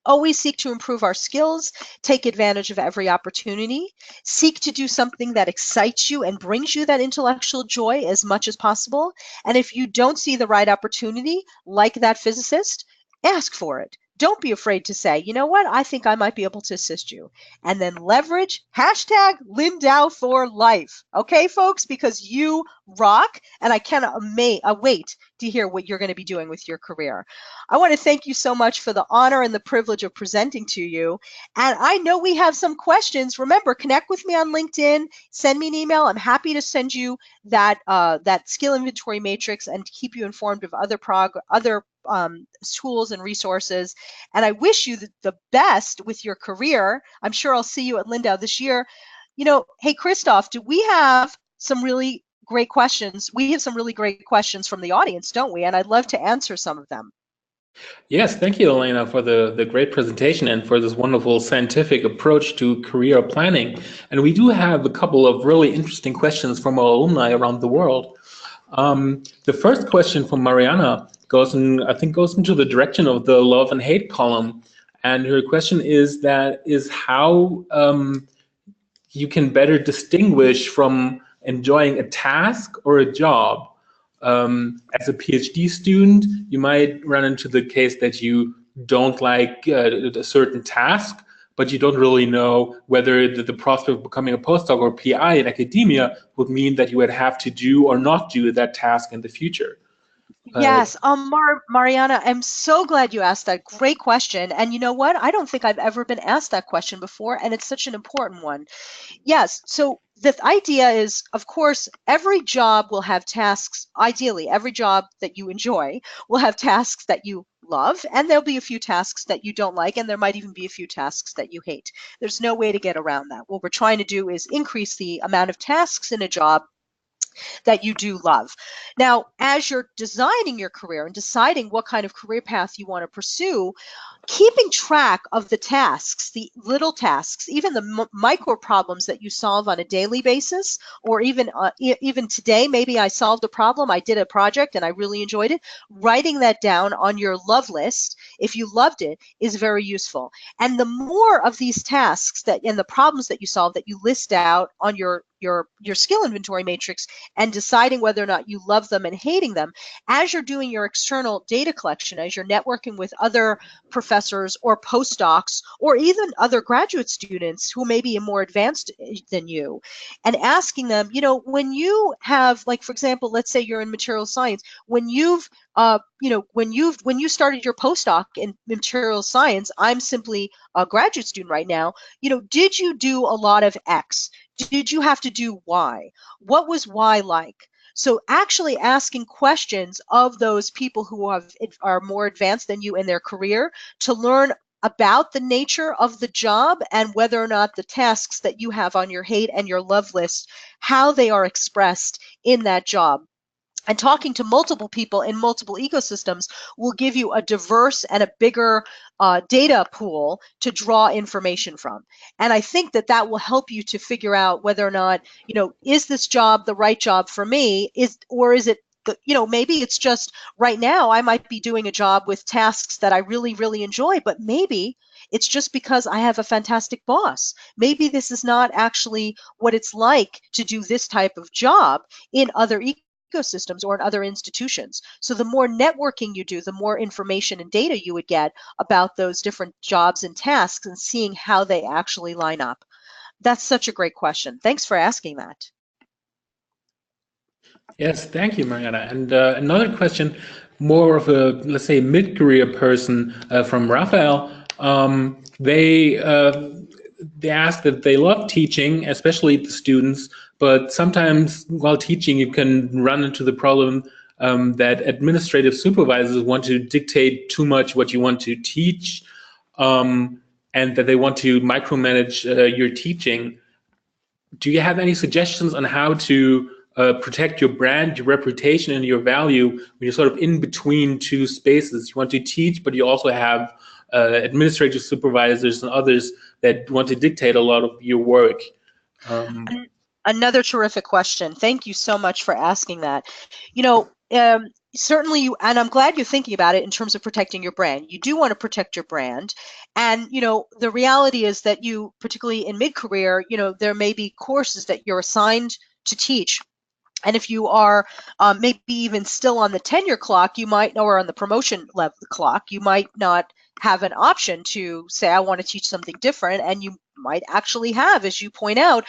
Always seek to improve our skills, take advantage of every opportunity, seek to do something that excites you and brings you that intellectual joy as much as possible. And if you don't see the right opportunity, like that physicist, ask for it. Don't be afraid to say, you know what, I think I might be able to assist you. And then leverage hashtag Lindau for life. Okay, folks, because you rock, and I cannot wait to hear what you're going to be doing with your career. I want to thank you so much for the honor and the privilege of presenting to you. And I know we have some questions. Remember, connect with me on LinkedIn, send me an email. I'm happy to send you that skill inventory matrix and keep you informed of other tools and resources. And I wish you the best with your career. I'm sure I'll see you at Lindau this year. You know, hey, Christoph, do we have some really great questions? We have some really great questions from the audience, don't we? And I'd love to answer some of them. Yes, thank you, Alaina, for the great presentation and for this wonderful scientific approach to career planning. And we do have a couple of really interesting questions from our alumni around the world. The first question from Mariana goes into the direction of the love and hate column. And her question is how you can better distinguish from enjoying a task or a job. As a PhD student, you might run into the case that you don't like a certain task, but you don't really know whether the prospect of becoming a postdoc or PI in academia would mean that you would have to do or not do that task in the future. Yes, Mariana, I'm so glad you asked that. Great question. And you know what? I don't think I've ever been asked that question before, and it's such an important one. Yes, so the idea is, of course, every job will have tasks. Ideally, every job that you enjoy will have tasks that you love, and there'll be a few tasks that you don't like, and there might even be a few tasks that you hate. There's no way to get around that. What we're trying to do is increase the amount of tasks in a job that you do love. Now, as you're designing your career and deciding what kind of career path you want to pursue, keeping track of the tasks, the little tasks, even the micro problems that you solve on a daily basis, or even today, maybe I solved a problem, I did a project and I really enjoyed it. Writing that down on your love list, if you loved it, is very useful. And the more of these tasks and the problems that you solve that you list out on your skill inventory matrix and deciding whether or not you love them and hating them, as you're doing your external data collection, as you're networking with other professors or postdocs or even other graduate students who may be more advanced than you, and asking them, you know, when you have, like, for example, let's say you're in material science, when you've when you started your postdoc in material science, I'm simply a graduate student right now, you know, did you do a lot of X? Did you have to do Y? What was Y like? So actually asking questions of those people who are more advanced than you in their career to learn about the nature of the job and whether or not the tasks that you have on your hate and your love list, how they are expressed in that job. And talking to multiple people in multiple ecosystems will give you a diverse and a bigger data pool to draw information from. And I think that that will help you to figure out whether or not, you know, is this job the right job for me? Or is it, maybe it's just right now I might be doing a job with tasks that I really, really enjoy, but maybe it's just because I have a fantastic boss. Maybe this is not actually what it's like to do this type of job in other ecosystems or in other institutions. So the more networking you do, the more information and data you would get about those different jobs and tasks and seeing how they actually line up. That's such a great question. Thanks for asking that. Yes, thank you, Mariana. And another question, more of a, let's say, mid-career person from Raphael. They asked that they love teaching, especially the students, but sometimes while teaching you can run into the problem that administrative supervisors want to dictate too much what you want to teach, and that they want to micromanage your teaching. Do you have any suggestions on how to protect your brand, your reputation, and your value when you're sort of in between two spaces. You want to teach, but you also have administrative supervisors and others that want to dictate a lot of your work. Another terrific question. Thank you so much for asking that. Certainly and I'm glad you're thinking about it in terms of protecting your brand. You do want to protect your brand. And, the reality is that you, particularly in mid-career, there may be courses that you're assigned to teach. And if you are maybe even still on the tenure clock, you might, or on the promotion level clock, you might not have an option to say, I want to teach something different. And you might actually have, as you point out,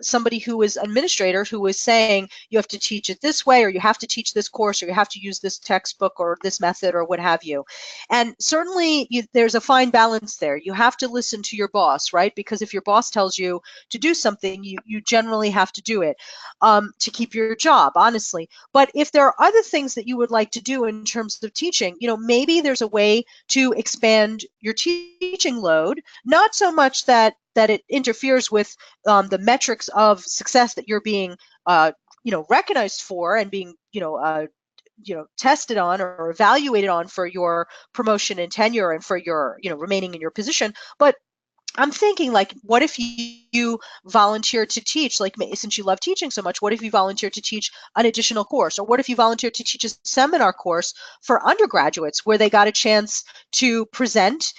somebody who is administrator who is saying you have to teach it this way, or you have to teach this course, or you have to use this textbook or this method or what have you. And certainly there's a fine balance there. You have to listen to your boss, right? Because if your boss tells you to do something, you generally have to do it to keep your job, honestly. But if there are other things that you would like to do in terms of teaching, maybe there's a way to expand your teaching load, not so much that it interferes with the metrics of success that you're being recognized for and being tested on or evaluated on for your promotion and tenure and for your remaining in your position. But I'm thinking, like, what if you volunteer to teach, like, since you love teaching so much, what if you volunteer to teach an additional course? Or what if you volunteer to teach a seminar course for undergraduates where they got a chance to present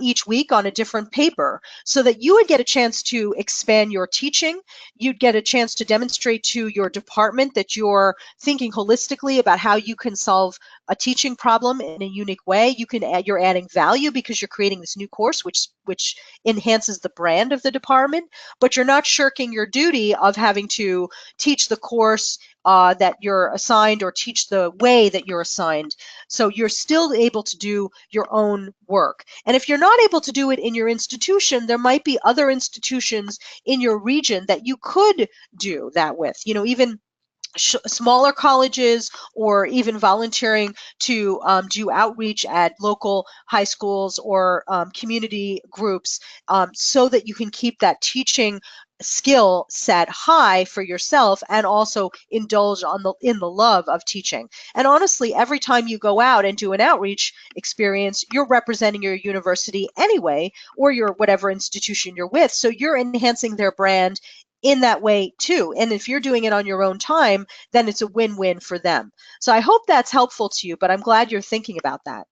each week on a different paper, so that you would get a chance to expand your teaching? You'd get a chance to demonstrate to your department that you're thinking holistically about how you can solve a teaching problem in a unique way. You're adding value because you're creating this new course, which enhances the brand of the department, but you're not shirking your duty of having to teach the course that you're assigned or teach the way that you're assigned. So you're still able to do your own work. And if you're not able to do it in your institution, there might be other institutions in your region that you could do that with. Even smaller colleges, or even volunteering to do outreach at local high schools or community groups, so that you can keep that teaching skill set high for yourself and also indulge in the love of teaching. And honestly, every time you go out and do an outreach experience, you're representing your university anyway, or your whatever institution you're with. So you're enhancing their brand in that way too. And if you're doing it on your own time, then it's a win-win for them. So I hope that's helpful to you, but I'm glad you're thinking about that.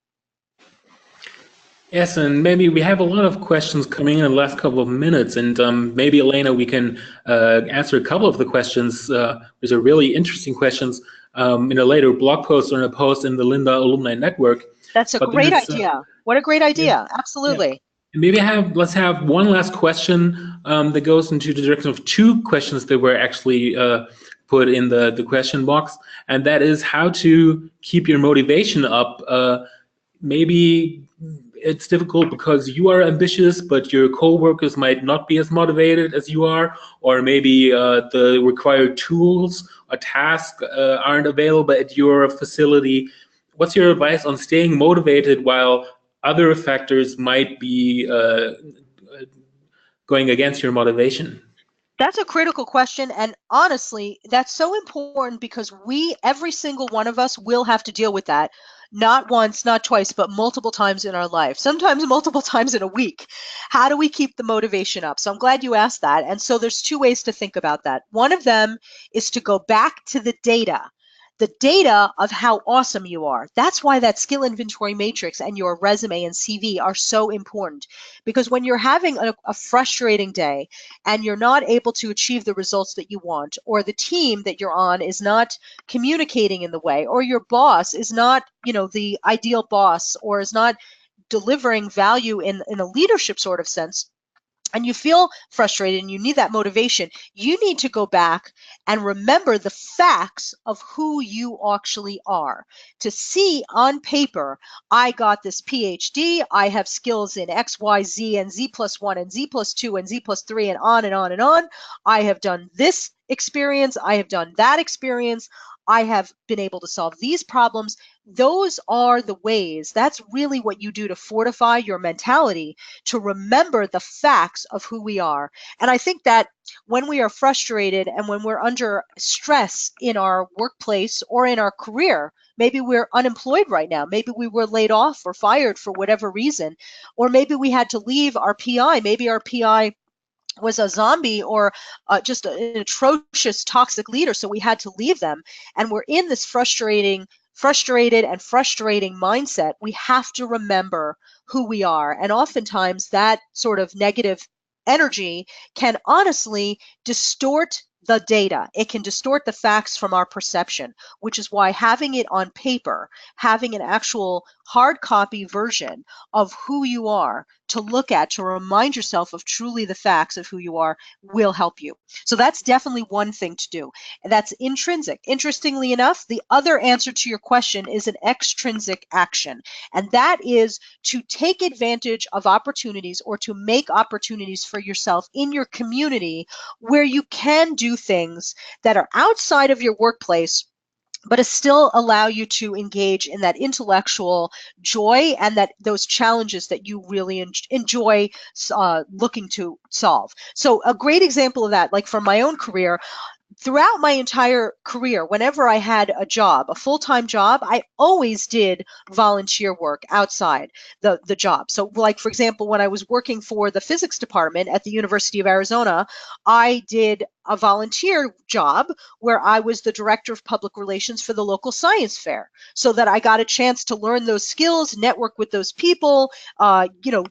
Yes, and maybe we have a lot of questions coming in the last couple of minutes, and maybe, Alaina, we can answer a couple of the questions, which are really interesting questions, in a later blog post or in a post in the Lindau Alumni Network. That's a great idea. What a great idea. Yeah. Absolutely. Yeah. Maybe let's have one last question that goes into the direction of two questions that were actually put in the question box, and that is how to keep your motivation up. Maybe it's difficult because you are ambitious, but your co-workers might not be as motivated as you are, or maybe the required tools or tasks aren't available at your facility. What's your advice on staying motivated while other factors might be going against your motivation? That's a critical question, and honestly, that's so important because every single one of us will have to deal with that. Not once, not twice, but multiple times in our life, sometimes multiple times in a week. How do we keep the motivation up? So I'm glad you asked that. And so there's two ways to think about that. One of them is to go back to the data of how awesome you are. That's why that skill inventory matrix and your resume and CV are so important. Because when you're having a frustrating day and you're not able to achieve the results that you want, or the team that you're on is not communicating in the way, or your boss is not, the ideal boss, or is not delivering value in a leadership sort of sense, and you feel frustrated and you need that motivation, you need to go back and remember the facts of who you actually are. To see on paper, I got this PhD, I have skills in X, Y, Z, and Z plus 1, and Z plus 2, and Z plus 3, and on and on and on. I have done this experience, I have done that experience, I have been able to solve these problems. those are the ways. That's really what you do to fortify your mentality, to remember the facts of who we are. And I think that when we are frustrated and when we're under stress in our workplace or in our career, maybe we're unemployed right now, maybe we were laid off or fired for whatever reason, or maybe we had to leave our PI, maybe our PI was a zombie or just an atrocious toxic leader, so we had to leave them, and we're in this frustrated and frustrating mindset. We have to remember who we are, and oftentimes that sort of negative energy can honestly distort the data. It can distort the facts from our perception, which is why having it on paper, having an actual hard copy version of who you are to look at, to remind yourself of truly the facts of who you are, will help you. So that's definitely one thing to do. And that's intrinsic. Interestingly enough, the other answer to your question is an extrinsic action. And that is to take advantage of opportunities or to make opportunities for yourself in your community where you can do things that are outside of your workplace, but it still allow you to engage in that intellectual joy and that those challenges that you really enjoy looking to solve. So a great example of that, like from my own career, throughout my entire career, whenever I had a job, a full-time job, I always did volunteer work outside the job. So like, for example, when I was working for the physics department at the University of Arizona, I did a volunteer job where I was the director of public relations for the local science fair, so that I got a chance to learn those skills, network with those people,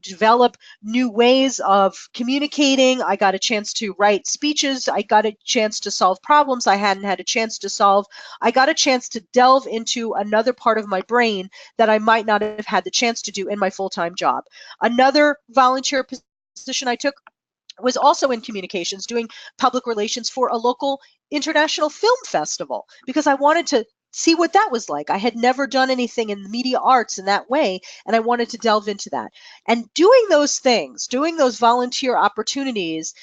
develop new ways of communicating. I got a chance to write speeches. I got a chance to solve problems I hadn't had a chance to solve. I got a chance to delve into another part of my brain that I might not have had the chance to do in my full-time job. Another volunteer position I took was also in communications, doing public relations for a local international film festival, because I wanted to see what that was like. I had never done anything in the media arts in that way, and I wanted to delve into that. And doing those things, doing those volunteer opportunities,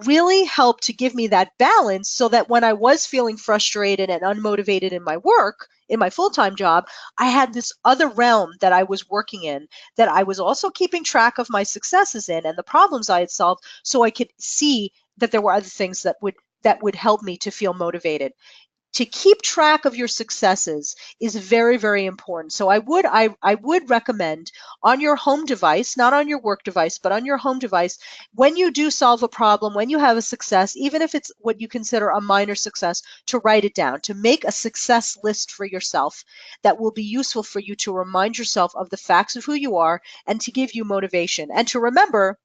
really helped to give me that balance, so that when I was feeling frustrated and unmotivated in my work, in my full-time job, I had this other realm that I was working in, that I was also keeping track of my successes in and the problems I had solved, so I could see that there were other things that would help me to feel motivated. To keep track of your successes is very, very important. So I would recommend on your home device, not on your work device, but on your home device, when you do solve a problem, when you have a success, even if it's what you consider a minor success, to write it down, to make a success list for yourself that will be useful for you to remind yourself of the facts of who you are and to give you motivation. And to remember,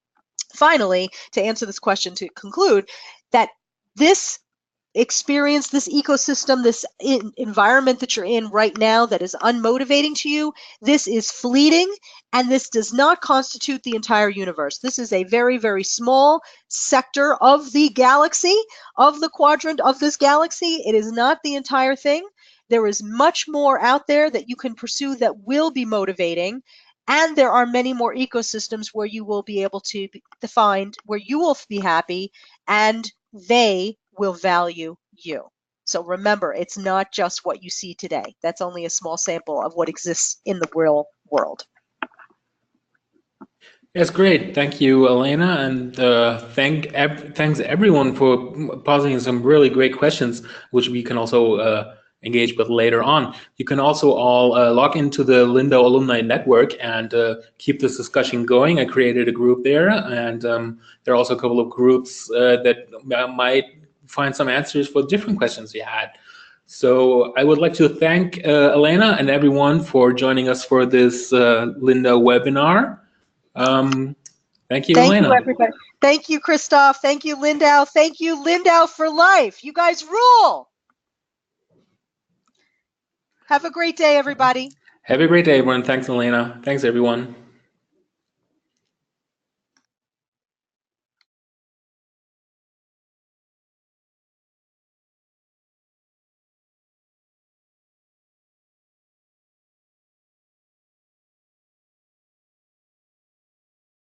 finally, to answer this question, to conclude, that this experience, this ecosystem, this environment that you're in right now that is unmotivating to you, this is fleeting, and this does not constitute the entire universe. This is a very, very small sector of the galaxy, of the quadrant of this galaxy. It is not the entire thing. There is much more out there that you can pursue that will be motivating, and there are many more ecosystems where you will be able to find where you will be happy and they will value you. So remember, it's not just what you see today. That's only a small sample of what exists in the real world. Yes, great. Thank you, Alaina, and thanks everyone for posing some really great questions, which we can also engage with later on. You can also all log into the Lindau Alumni Network and keep this discussion going. I created a group there, and there are also a couple of groups that might find some answers for different questions you had. So I would like to thank Alaina and everyone for joining us for this Lindau webinar. Thank you, Alaina. Thank you, everybody. Thank you, Christoph. Thank you, Lindau. Thank you, Lindau for life. You guys rule. Have a great day, everybody. Have a great day, everyone. Thanks, Alaina. Thanks, everyone.